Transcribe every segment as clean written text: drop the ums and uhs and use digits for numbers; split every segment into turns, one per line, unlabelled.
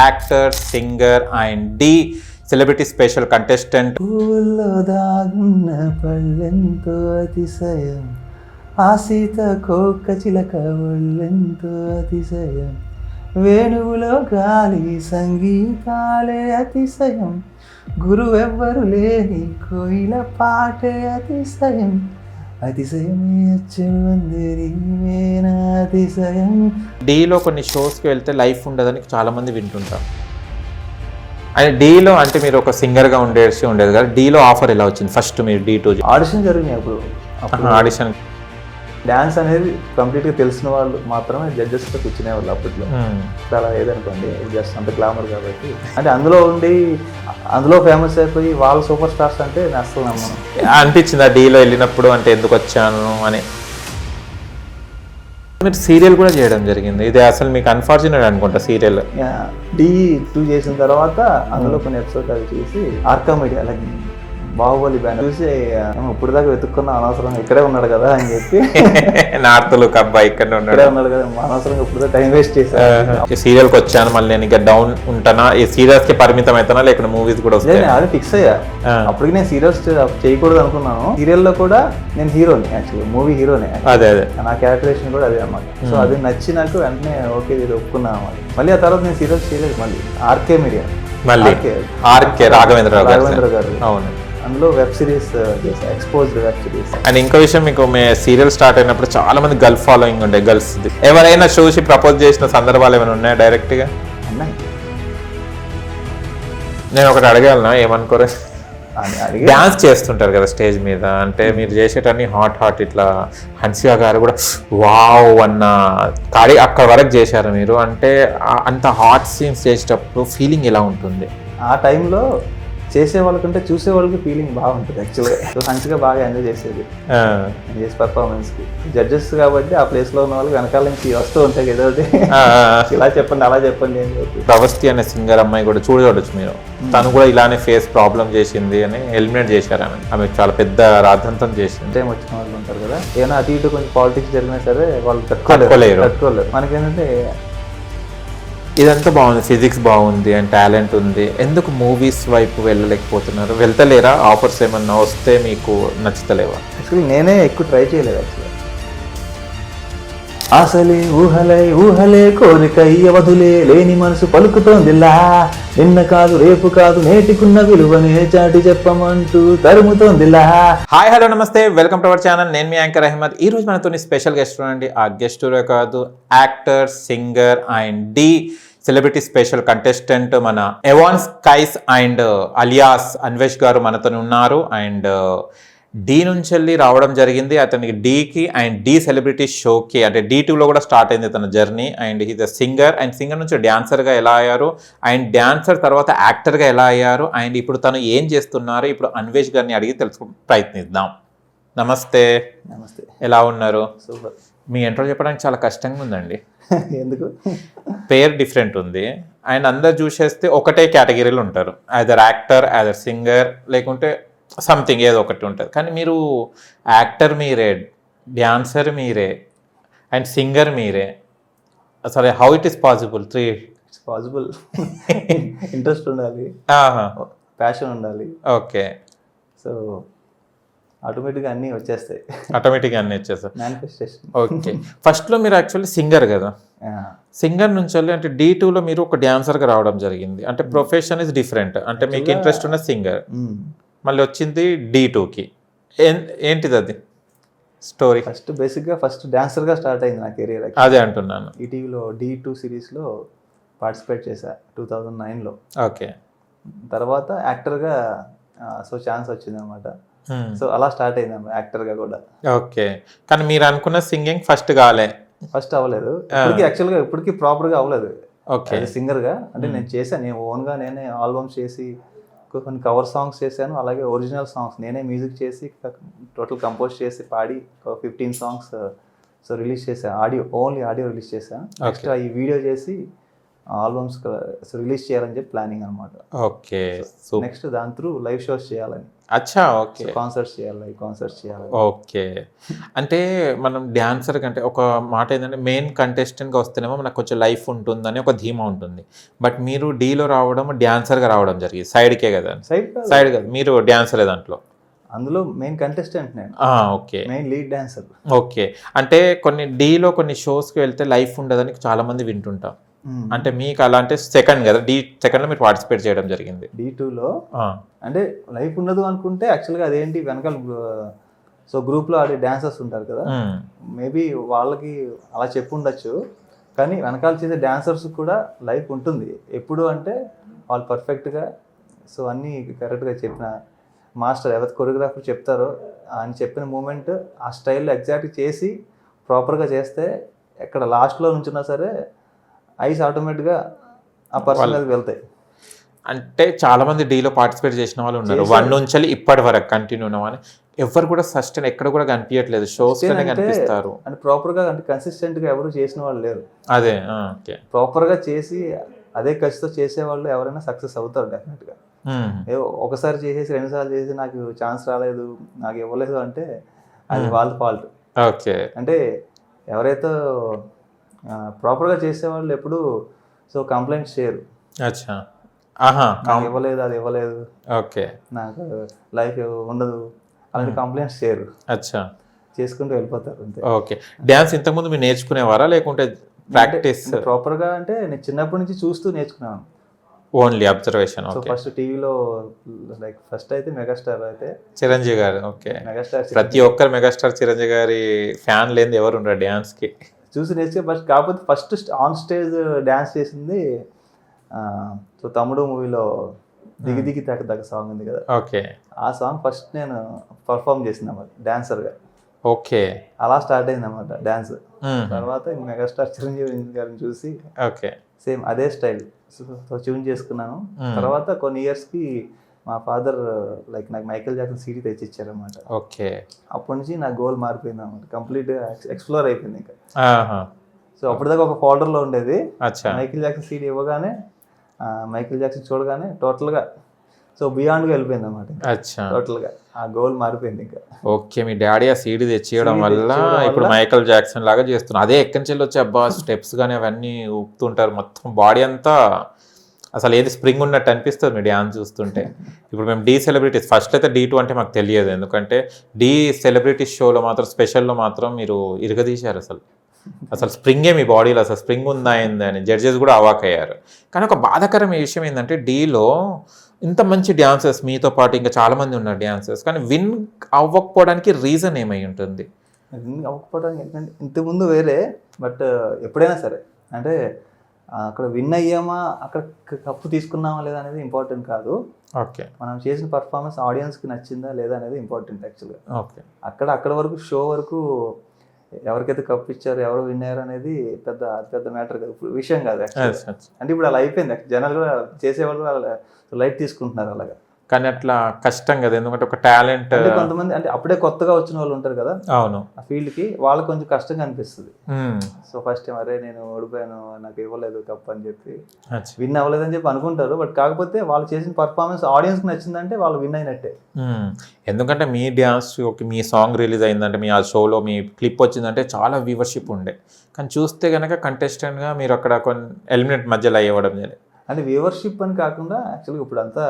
Actor, singer and the celebrity special contestant.
పూల్లో దాగున్న పళ్ళెంతో అతిశయం, ఆ సీతకోక చిలక ఒళ్ళెంతో అతిశయం, వేణువులో గాలి సంగీతాలే అతిశయం, గురువెవ్వరు లేని కోయిల పాటే అతిశయం, అతిశయమే అచ్చుంది నీవేనా అతిశయం.
డీలో కొన్ని షోస్కి వెళ్తే లైఫ్ ఉండదని చాలామంది వింటుంటారు. అండ్ డీలో అంటే మీరు ఒక సింగర్గా ఉండేది కదా, డీలో ఆఫర్ ఎలా వచ్చింది ఫస్ట్ మీరు D2
ఆడిషన్ జరిగినాయి అప్పుడు
ఆడిషన్?
డ్యాన్స్ అనేది కంప్లీట్గా తెలిసిన వాళ్ళు మాత్రమే జడ్జెస్తో కూర్చునేవాళ్ళు అప్పట్లో. చాలా ఏదనుకోండి జస్ట్ అంత గ్లామర్ కాబట్టి, అంటే అందులో ఫేమస్ అయిపోయి వాళ్ళు సూపర్ స్టార్స్ అంటే నేను అసలు నమ్మను.
అనిపించింది ఆ డీలో వెళ్ళినప్పుడు అంటే ఎందుకు వచ్చాను అని. మీరు సీరియల్ కూడా చేయడం జరిగింది, ఇది అసలు మీకు అన్ఫార్చునేట్ అనుకుంటా సీరియల్.
D2 చేసిన తర్వాత అందులో కొన్ని ఎపిసోడ్ అవి చూసి ఆర్కా మీడియా అలాగే బాహుబలి బ్యానర్ చూసి ఇప్పుడు దాకా వెతుక్కున్న అనవసరం ఇక్కడే ఉన్నాడు కదా అని చెప్పి
నార్త్ లుక్ అబ్బాయి ఇక్కడే
ఉన్నాడు కదా అనవసరంగా ఇప్పుడు టైం వేస్ట్ చేశాను.
సీరియల్కి వచ్చాను మళ్ళీ నేను ఇంకా డౌన్ ఉంటానా, ఈ సీరియల్స్ కి పరిమితం అవుతానా లేకపోతే మూవీస్ కూడా వస్తాయి?
అది ఫిక్స్ అయ్యా. అప్పటికి నేను సీరియల్స్ చేయకూడదు అనుకున్నాను. సీరియల్లో కూడా నేను హీరోని, యాక్చువల్లీ మూవీ హీరోనే.
అదే
నా క్యారెక్టరేషన్ కూడా అదే అన్నమాట. సో అది నచ్చి నాకు వెంటనే ఓకే ఇది ఒప్పుకున్నాను అన్నమాట. మళ్ళీ ఆ తర్వాత నేను సీరియల్స్ చేయలేదు. మళ్ళీ ఆర్కే మీడియా,
మళ్ళీ ఆర్కే రాఘవేంద్ర
గారు,
అవును,
అందులో web series exposed web series.
And ఇంకో విషయం, మీకు మీ సీరియల్ స్టార్ట్ అయినప్పుడు చాలా మంది గర్ల్ ఫాలోయింగ్ ఉండే, గర్ల్స్ ఎవరైనా చూసి ప్రపోజ్ చేసిన సందర్భాలు ఏమైనా ఉన్నాయా డైరెక్ట్ గా?
ఉన్నాయి.
నేను ఒకటి అడగాలనా, ఏమనుకోరు? డాన్స్ చేస్తుంటారు కదా స్టేజ్ మీద, అంటే మీరు చేసేటన్ని హాట్ ఇట్లా హన్సికా గారు కూడా వావ్ అన్న కాడి అక్కడ వరకు చేశారు మీరు, అంటే అంత హాట్ సీన్స్ చేసేటప్పుడు ఫీలింగ్ ఎలా ఉంటుంది?
ఆ టైంలో చేసే వాళ్ళకంటే చూసే వాళ్ళకి ఫీలింగ్ బాగుంటుంది యాక్చువల్గా. హన్సిక బాగా ఎంజాయ్ చేసేది చేసే పర్ఫార్మెన్స్కి. జడ్జెస్ కాబట్టి ఆ ప్లేస్లో ఉన్న వాళ్ళకి వెనకాల నుంచి వస్తూ ఉంటాయి ఏదో ఇలా చెప్పండి అలా చెప్పండి అని చెప్పి.
ప్రవస్తి అనే సింగర్ అమ్మాయి కూడా చూడవచ్చు మీరు, తను కూడా ఇలానే ఫేస్ ప్రాబ్లం చేసింది అని ఎలిమినేట్ చేశారు. ఆమె చాలా పెద్ద రాద్ధాంతం చేసింది.
టైం వచ్చిన వాళ్ళు ఉంటారు కదా, ఏమైనా అటు ఇటు కొంచెం పాలిటిక్స్ జరిగినా సరే వాళ్ళు తట్టుకోలేరు. మనకేంటంటే
ఇదంతా బాగుంది, ఫిజిక్స్ బాగుంది అండ్ టాలెంట్ ఉంది, ఎందుకు మూవీస్ వైపు వెళ్ళలేకపోతున్నారు? వెళ్తలేరా? ఆఫర్స్ ఏమన్నా వస్తే మీకు నచ్చుతలేవా?
యాక్చువల్లీ నేనే ఎక్కువ ట్రై చేయలేదు. యాక్చువల్లీ అసలే ఊహలే కోరిక వదులే లేని మనసు పలుకుతోందిలా, నిన్న కాదు రేపు కాదు నేటికున్న విలువనే చాటి చెప్పమంటూ తరుముతోందిలా.
హాయ్ హలో నమస్తే, వెల్కమ్ టు అవర్ ఛానల్. నేను మీ యాంకర్ అహ్మద్. ఈ రోజు మనతో స్పెషల్ గెస్ట్ అండి. ఆ గెస్ట్ కాదు, actor, singer and the celebrity special contestant మన ఎవాన్స్ కైస్ అండ్ అలియాస్ అన్వేష్ గారు మనతో ఉన్నారు. అండ్ డి నుంచి వెళ్ళి రావడం జరిగింది అతనికి డీకి, అండ్ డి సెలబ్రిటీ షోకి, అంటే D2లో కూడా స్టార్ట్ అయింది తన journey. And he's a singer, and singer నుంచి డాన్సర్గా ఎలా అయ్యారు, అండ్ డాన్సర్ తర్వాత యాక్టర్గా ఎలా అయ్యారు, అండ్ ఇప్పుడు తను ఏం చేస్తున్నారు, ఇప్పుడు అన్వేష్ గారిని అడిగి తెలుసు ప్రయత్నిద్దాం. నమస్తే.
నమస్తే,
ఎలా ఉన్నారు?
సూపర్.
మీ ఇంట్రో చెప్పడానికి చాలా కష్టంగా ఉందండి.
ఎందుకు?
పేరు డిఫరెంట్ ఉంది, అండ్ అందరు చూసేస్తే ఒకటే కేటగిరీలు ఉంటారు, ఐదర్ యాక్టర్, ఐదర్ సింగర్, లేకుంటే సంథింగ్ ఏదో ఒకటి ఉంటుంది. కానీ మీరు యాక్టర్ మీరే, డ్యాన్సర్ మీరే, అండ్ సింగర్ మీరే. అసలు how it is possible?
It's possible. Interest ఉండాలి, ప్యాషన్ ఉండాలి.
ఓకే,
సో ఆటోమేటిక్గా అన్నీ వచ్చేస్తాయి.
మేనిఫెస్టేషన్. ఓకే, ఫస్ట్లో మీరు యాక్చువల్లీ సింగర్ కదా, సింగర్ నుంచి వెళ్ళి అంటే D2లో మీరు ఒక డాన్సర్గా రావడం జరిగింది, అంటే ప్రొఫెషన్ ఇస్ డిఫరెంట్, అంటే మీకు ఇంట్రెస్ట్ ఉన్న సింగర్, మళ్ళీ వచ్చింది D2కి. ఏంటిది అది స్టోరీ?
ఫస్ట్ డాన్సర్గా స్టార్ట్ అయింది నా కెరీర్.
అదే అంటున్నాను.
ఈటీవీలో D2 సిరీస్లో పార్టిసిపేట్ చేశా 2009లో.
ఓకే,
తర్వాత యాక్టర్గా సో ఛాన్స్ వచ్చింది అనమాట. సో అలా స్టార్ట్ అయింది యాక్టర్గా కూడా.
ఓకే, కానీ మీరు అనుకున్న సింగింగ్ ఫస్ట్
అవ్వలేదు. యాక్చువల్గా ఇప్పటికీ ప్రాపర్గా అవ్వలేదు.
ఓకే,
సింగర్గా అంటే నేను చేశాను, నేను ఓన్గా నేనే ఆల్బమ్స్ చేసి కొన్ని కవర్ సాంగ్స్ చేశాను, అలాగే ఒరిజినల్ సాంగ్స్ నేనే మ్యూజిక్ చేసి టోటల్ కంపోజ్ చేసి పాడి 15 సాంగ్స్ సో రిలీజ్ చేశాను. ఓన్లీ ఆడియో రిలీజ్ చేశాను. నెక్స్ట్ ఈ వీడియో చేసి ఆల్బమ్స్ రిలీజ్ చేయాలని చెప్పి ప్లానింగ్ అనమాట.
ఓకే. సో
నెక్స్ట్ దాని త్రూ లైవ్ షోస్ చేయాలని,
అచ్చా. ఓకే.
కాన్సర్ట్స్ చేయాలి, లైవ్ కాన్సర్ట్స్ చేయాలి.
ఓకే. అంటే మనం డాన్సర్ కంటే ఒక మాట ఏంటంటే మెయిన్ కంటెస్టెంట్గా వస్తేనేమో మనకు కొంచెం లైఫ్ ఉంటుందని ఒక ధీమా ఉంటుంది. బట్ మీరు డీలో రావడం డాన్సర్గా రావడం జరిగింది, సైడ్కే కదా? సైడ్ కదా, మీరు డాన్సరే దాంట్లో?
అందులో మెయిన్ కంటెస్టెంట్ నేను.
Okay.
Main lead dancer.
Okay. అంటే కొన్ని డీలో కొన్ని షోస్కి వెళ్తే లైఫ్ ఉండదని చాలా మంది వింటుంటాం. అంటే మీకు అలా అంటే సెకండ్ కదా, సెకండ్లో మీరు పార్టిసిపేట్ చేయడం జరిగింది.
D2లో అంటే లైఫ్ ఉండదు అనుకుంటే యాక్చువల్గా అదేంటి వెనకాల సో గ్రూప్లో ఆడే డాన్సర్స్ ఉంటారు కదా, మేబీ వాళ్ళకి అలా చెప్పు ఉండొచ్చు. కానీ వెనకాల చేసే డాన్సర్స్ కూడా లైఫ్ ఉంటుంది. ఎప్పుడు అంటే వాళ్ళు పర్ఫెక్ట్గా సో అన్నీ కరెక్ట్గా చెప్పిన మాస్టర్ ఎవరి కొరియోగ్రాఫర్ చెప్తారో ఆయన చెప్పిన మూమెంట్ ఆ స్టైల్లో ఎగ్జాక్ట్ చేసి ప్రాపర్గా చేస్తే ఎక్కడ లాస్ట్లో నుంచున్నా సరే ఐస్ ఆటోమేటిక్గా ఆ పర్సన్ మీదకి వెళ్తాయి.
అంటే చాలా మంది డీలో పార్టిసిపేట్ చేసిన వాళ్ళు ఉన్నారు, 1 నుంచి ఇప్పటి వరకు కంటిన్యూ అని. ఎవరు కూడా సస్టైన్ ఎక్కడ కూడా కనిపించట్లేదు, షోస్ కనిపిస్తారు.
అంటే ప్రాపర్గా అంటే కన్సిస్టెంట్గా ఎవరు చేసిన వాళ్ళు లేరు.
అదే
ప్రాపర్గా చేసి అదే ఖర్చుతో చేసేవాళ్ళు ఎవరైనా సక్సెస్ అవుతారు డెఫినెట్గా. ఒకసారి చేసేసి 2 సార్లు చేసి నాకు ఛాన్స్ రాలేదు, నాకు ఇవ్వలేదు అంటే అది వాళ్ళ ఫాల్ట్.
ఓకే.
అంటే ఎవరైతే ప్రాపర్గా చేసేవాళ్ళు ఎప్పుడు సో కంప్లైంట్స్ చేయరు.
అచ్చా.
నాకు ఇవ్వలేదు, అది ఇవ్వలేదు,
ఓకే,
నాకు లైఫ్ ఉండదు అలాంటి కంప్లైంట్స్ చేయరు.
అచ్చా.
చేసుకుంటూ వెళ్ళిపోతారు అంతే.
ఓకే. డ్యాన్స్ ఇంతకుముందు మీరు నేర్చుకునేవారా లేకుంటే ప్రాక్టీస్?
ప్రాపర్గా అంటే నేను చిన్నప్పటి నుంచి చూస్తూ నేర్చుకున్నాను.
Only observation.
సో ఫస్ట్ టీవీలో లైక్ ఫస్ట్ అయితే మెగాస్టార్ అయితే
చిరంజీవి గారు. ఓకే.
మెగాస్టార్
ప్రతి ఒక్కరు మెగాస్టార్ చిరంజీవి గారి ఫ్యాన్ లేని ఎవరు ఉండరు డ్యాన్స్కి.
చూసి నేర్చుకో. ఫస్ట్ కాకపోతే ఫస్ట్ ఆన్ స్టేజ్ డ్యాన్స్ చేసింది సో తమ్ముడు మూవీలో దిగి దిగి తగ్గ తగ్గ సాంగ్ ఉంది కదా.
ఓకే.
ఆ సాంగ్ ఫస్ట్ నేను పర్ఫామ్ చేసింది అన్నమాట డాన్సర్గా.
ఓకే.
అలా స్టార్ట్ అయింది అన్నమాట డ్యాన్స్. తర్వాత మెగాస్టార్ చిరంజీవి గారిని చూసి
ఓకే
సేమ్ అదే స్టైల్ సో ట్యూన్ చేసుకున్నాను. తర్వాత కొన్ని ఇయర్స్కి మా ఫాదర్ లైక్ నాకు మైకేల్ జాక్సన్ సీడీ తెచ్చిచ్చారన్నమాట.
ఓకే.
అప్పటి నుంచి నా గోల్ మారిపోయింది అన్నమాట, కంప్లీట్గా ఎక్స్ప్లోర్ అయిపోయింది ఇంకా. సో అప్పటిదాకా ఒక ఫోల్డర్లో ఉండేది, మైకేల్ జాక్సన్ సీడీ ఇవ్వగానే మైకేల్ జాక్సన్ చూడగానే టోటల్గా సో బియాండ్గా వెళ్ళిపోయింది అన్నమాట.
అచ్చా.
టోటల్గా ఆ గోల్ మారిపోయింది ఇంకా.
ఓకే. మీ డాడీ ఆ సీడీ తెచ్చియడం వల్ల ఇప్పుడు మైకేల్ జాక్సన్ లాగా చేస్తున్నారు. అదే ఎక్కడి నుంచి వచ్చి అబ్బా స్టెప్స్ కానీ అవన్నీ ఊపుతుంటారు, మొత్తం బాడీ అంతా అసలు ఏది స్ప్రింగ్ ఉన్నట్టు అనిపిస్తుంది మీ డ్యాన్స్ చూస్తుంటే. ఇప్పుడు మేము డీ సెలబ్రిటీస్ ఫస్ట్ అయితే D2 అంటే మాకు తెలియదు, ఎందుకంటే డీ సెలబ్రిటీస్ షోలో మాత్రం స్పెషల్లో మాత్రం మీరు ఇరగదీశారు. అసలు స్ప్రింగే మీ బాడీలో అసలు స్ప్రింగ్ ఉందా అయిందని జడ్జెస్ కూడా అవాక్ అయ్యారు. కానీ ఒక బాధాకరమైన విషయం ఏంటంటే డీలో ఇంత మంచి డ్యాన్సర్స్ మీతో పాటు ఇంకా చాలామంది ఉన్నారు డ్యాన్సర్స్, కానీ విన్ అవ్వకపోవడానికి రీజన్ ఏమై ఉంటుంది?
విన్ అవ్వకపోవడానికి ఏంటంటే ఇంతకుముందు వేరే, బట్ ఎప్పుడైనా సరే అంటే అక్కడ విన్ అయ్యామా అక్కడ కప్పు తీసుకున్నామా లేదా అనేది ఇంపార్టెంట్ కాదు.
ఓకే.
మనం చేసిన పర్ఫార్మెన్స్ ఆడియన్స్కి నచ్చిందా లేదా అనేది ఇంపార్టెంట్ యాక్చువల్గా.
ఓకే.
అక్కడ వరకు షో వరకు ఎవరికైతే కప్ ఇచ్చారు ఎవరు విన్ అయ్యారు అనేది పెద్ద మ్యాటర్ కాదు, విషయం కాదు యాక్చువల్గా. అంటే ఇప్పుడు అలా అయిపోయింది, జనాలు కూడా చేసేవాళ్ళు లైట్ తీసుకుంటున్నారు అలాగా.
కానీ అట్లా కష్టం కదా, ఎందుకంటే ఒక టాలెంట్
కొంతమంది అంటే అప్పుడే కొత్తగా వచ్చిన వాళ్ళు ఉంటారు కదా.
అవును.
ఆ ఫీల్డ్కి వాళ్ళకి కొంచెం కష్టంగా అనిపిస్తుంది. సో ఫస్ట్ టైం అరే నేను ఓడిపోయాను నాకు ఇవ్వలేదు కప్ అని చెప్పి విన్ అవ్వలేదు అని చెప్పి అనుకుంటారు. బట్ కాకపోతే వాళ్ళు చేసిన పర్ఫార్మెన్స్ ఆడియన్స్కి నచ్చిందంటే వాళ్ళు విన్ అయినట్టే.
ఎందుకంటే మీ డ్యాన్స్ మీ సాంగ్ రిలీజ్ అయిందంటే మీ ఆ షోలో మీ క్లిప్ వచ్చిందంటే చాలా వ్యూవర్షిప్ ఉండే, కానీ చూస్తే కనుక కంటెస్టెంట్గా మీరు అక్కడ కొన్ని ఎలిమినేట్ మధ్యలో అయ్యవడం జరిగింది.
అంటే వ్యూవర్షిప్ అని కాకుండా యాక్చువల్గా ఇప్పుడు అంతా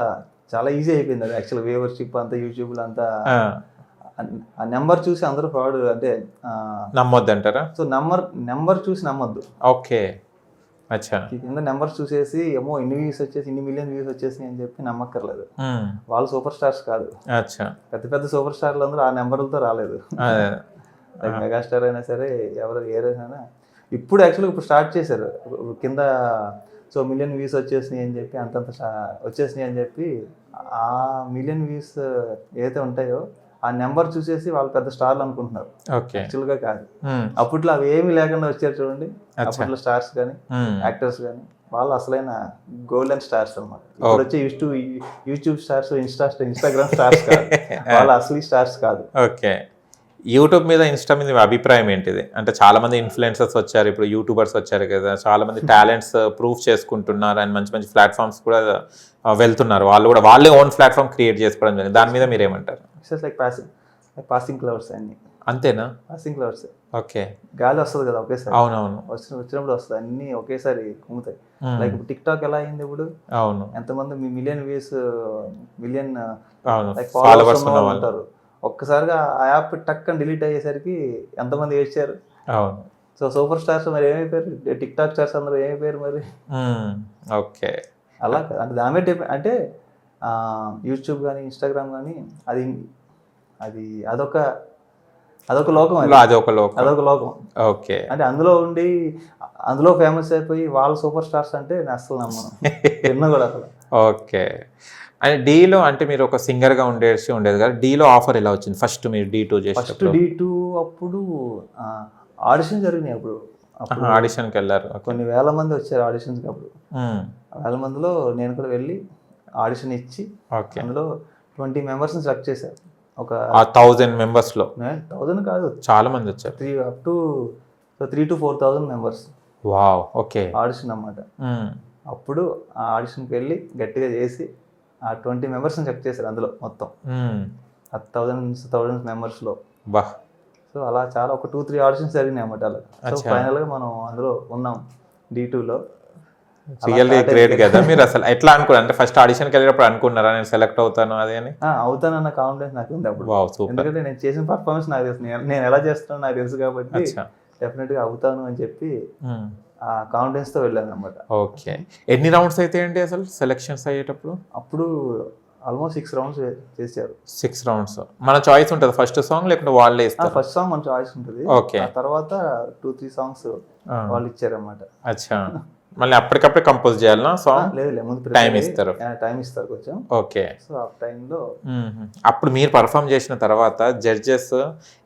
చాలా ఈజీ అయిపోయింది అది. యాక్చువల్గా వ్యూవర్షిప్ అంతా యూట్యూబ్లో అంతా ఆ నెంబర్ చూసి అందరూ ఫ్రాడ్ అంటే
నమ్మొద్దు అంటారా?
సో నెంబర్ చూసి నమ్మొద్దు.
ఓకే. అచ్చా.
కింద నెంబర్స్ చూసేసి ఏమో ఇన్ని వ్యూస్ వచ్చేసి ఇన్ని మిలియన్ వ్యూస్ వచ్చేసి అని చెప్పి నమ్మక్కర్లేదు. వాళ్ళు సూపర్ స్టార్స్ కాదు.
అచ్చా.
పెద్ద సూపర్ స్టార్లు అందరూ ఆ నెంబర్లతో రాలేదు. లైక్ మెగాస్టార్ అయినా సరే ఎవరు ఏదైనా ఇప్పుడు యాక్చువల్గా ఇప్పుడు స్టార్ట్ చేశారు కింద సో మిలియన్ వ్యూస్ వచ్చేసినాయి అని చెప్పి అంతంత వచ్చేసినాయి అని చెప్పి ఆ మిలియన్ వ్యూస్ ఏదైతే ఉంటాయో ఆ నెంబర్ చూసేసి వాళ్ళు పెద్ద స్టార్లు అనుకుంటున్నారు. యాక్చువల్గా కాదు. అప్పట్లో అవి ఏమీ లేకుండా వచ్చారు చూడండి, అప్పట్లో స్టార్స్ కానీ యాక్టర్స్ కానీ వాళ్ళు అసలైన గోల్డెన్ స్టార్స్ అన్నమాట. ఇప్పుడు వచ్చే యూట్యూబ్ స్టార్స్ ఇన్స్టాగ్రామ్ స్టార్స్ కాదు, వాళ్ళు అసలు స్టార్స్ కాదు.
ఓకే. యూట్యూబ్ మీద ఇన్స్టా మీద మీ అభిప్రాయం ఏంటిది? అంటే చాలా మంది ఇన్ఫ్లుయెన్సర్స్ వచ్చారు, ఇప్పుడు యూట్యూబర్స్ వచ్చారు కదా, చాలా మంది టాలెంట్స్ ప్రూవ్ చేసుకుంటున్నారు అండ్ మంచి మంచి ప్లాట్ఫామ్స్ కూడా వెళ్తున్నారు. వాళ్ళు కూడా వాళ్ళే ఓన్ ప్లాట్ఫామ్ క్రియేట్ చేసుకోవడం జరిగింది. దాని మీద మీరు ఏమంటారు?
ఇట్స్ లైక్ పాసింగ్ క్లవర్స్ అన్ని.
అంతేనా?
పాసింగ్ క్లవర్స్.
ఓకే.
గాలి వస్తుంది కదా ఒకేసారి.
అవునవును.
వచ్చినప్పుడు వస్తుంది, అన్ని ఒకేసారి కుమ్ముతాయి. లైక్ ఇప్పుడు టిక్ టాక్ ఎలా అయింది ఇప్పుడు?
అవును.
ఎంతమంది మిలియన్ వ్యూస్, మిలియన్
ఫాలోవర్స్
ఉంటారు. ఒక్కసారిగా ఆ యాప్ టక్ అని డిలీట్ అయ్యేసరికి ఎంతమంది ఏడ్చారు.
అవును.
సో సూపర్ స్టార్స్ మరి ఏమైపోయారు? టిక్ టాక్ స్టార్స్ అందరూ ఏమైపోయారు మరి?
ఓకే.
అలా అంటే దాని మీద అంటే యూట్యూబ్ కానీ ఇన్స్టాగ్రామ్ కానీ అది అదొక లోకం. అదొక లోకం.
ఓకే.
అంటే అందులో ఫేమస్ అయిపోయి వాళ్ళు సూపర్ స్టార్స్ అంటే నేను అస్సలు నమ్మను. విన్నా కూడా అసలు.
ఓకే. అండ్ డీలో అంటే మీరు ఒక సింగర్గా ఉండేది కదా, డీలో ఆఫర్ ఎలా వచ్చింది ఫస్ట్ మీరు D2 చేసి?
ఫస్ట్ D2 అప్పుడు ఆడిషన్ జరిగినాయి. అప్పుడు
ఆడిషన్కి వెళ్ళారు.
కొన్ని వేల మంది వచ్చారు ఆడిషన్స్కి. అప్పుడు వేల మందిలో నేను కూడా వెళ్ళి ఆడిషన్ ఇచ్చి అందులో 20 మెంబర్స్ని సెలెక్ట్ చేశారు. ఒక
1000 మెంబర్స్లో?
1000 కాదు,
చాలా మంది వచ్చారు.
3,000 to 4,000 members.
Wow. Okay.
Audition అన్నమాట. అప్పుడు ఆ ఆడిషన్కి వెళ్ళి గట్టిగా చేసి ఆ 20 మెంబర్స్ని సెలెక్ట్ చేశారు అందులో మొత్తం 1000 మెంబర్స్లో.
బా.
సో అలా చాలా ఒక 2-3 ఆడిషన్స్ జరిగినాయి అన్నమాట. అలా సో ఫైనల్గా మనం అందులో ఉన్నాం D2లో.
రియల్లీ గ్రేట్ కదా. మీరు అసలు ఎట్లా అనుకున్నారు? అంటే ఫస్ట్ ఆడిషన్కి వెళ్ళేటప్పుడు అనుకున్నారా నేను సెలెక్ట్ అవుతాను అది అని?
అవుతానన్న కాన్ఫిడెన్స్ నాకు ఉంది అప్పుడు.
Wow, super. ఎందుకంటే
నేను చేసిన పర్ఫార్మెన్స్ నాకు తెలుసు, నేను ఎలా చేస్తానో నాకు తెలుసు కాబట్టి డెఫినెట్గా అవుతాను అని చెప్పి ఆ కాన్ఫిడెన్స్తో వెళ్ళాను అనమాట.
ఓకే. ఎన్ని రౌండ్స్ అయితే అండి అసలు సెలెక్షన్స్ అయ్యేటప్పుడు?
అప్పుడు ఆల్మోస్ట్ 6 రౌండ్స్ చేశారు.
6 రౌండ్స్. మన చాయిస్ ఉంటుంది ఫస్ట్ సాంగ్ లేకుంటే వాళ్ళే ఇస్తారు?
ఫస్ట్ సాంగ్ మన చాయిస్ ఉంటుంది.
ఓకే.
తర్వాత 2-3 సాంగ్స్ వాళ్ళు ఇచ్చారన్నమాట.
అచ్చా. మళ్ళీ అప్పటికప్పుడే కంపోజ్ చేయాలనా సాంగ్?
లేదు, ముందు
టైం ఇస్తారు
కొంచెం.
ఓకే.
సో ఆ టైంలో
అప్పుడు మీరు పర్ఫామ్ చేసిన తర్వాత జడ్జెస్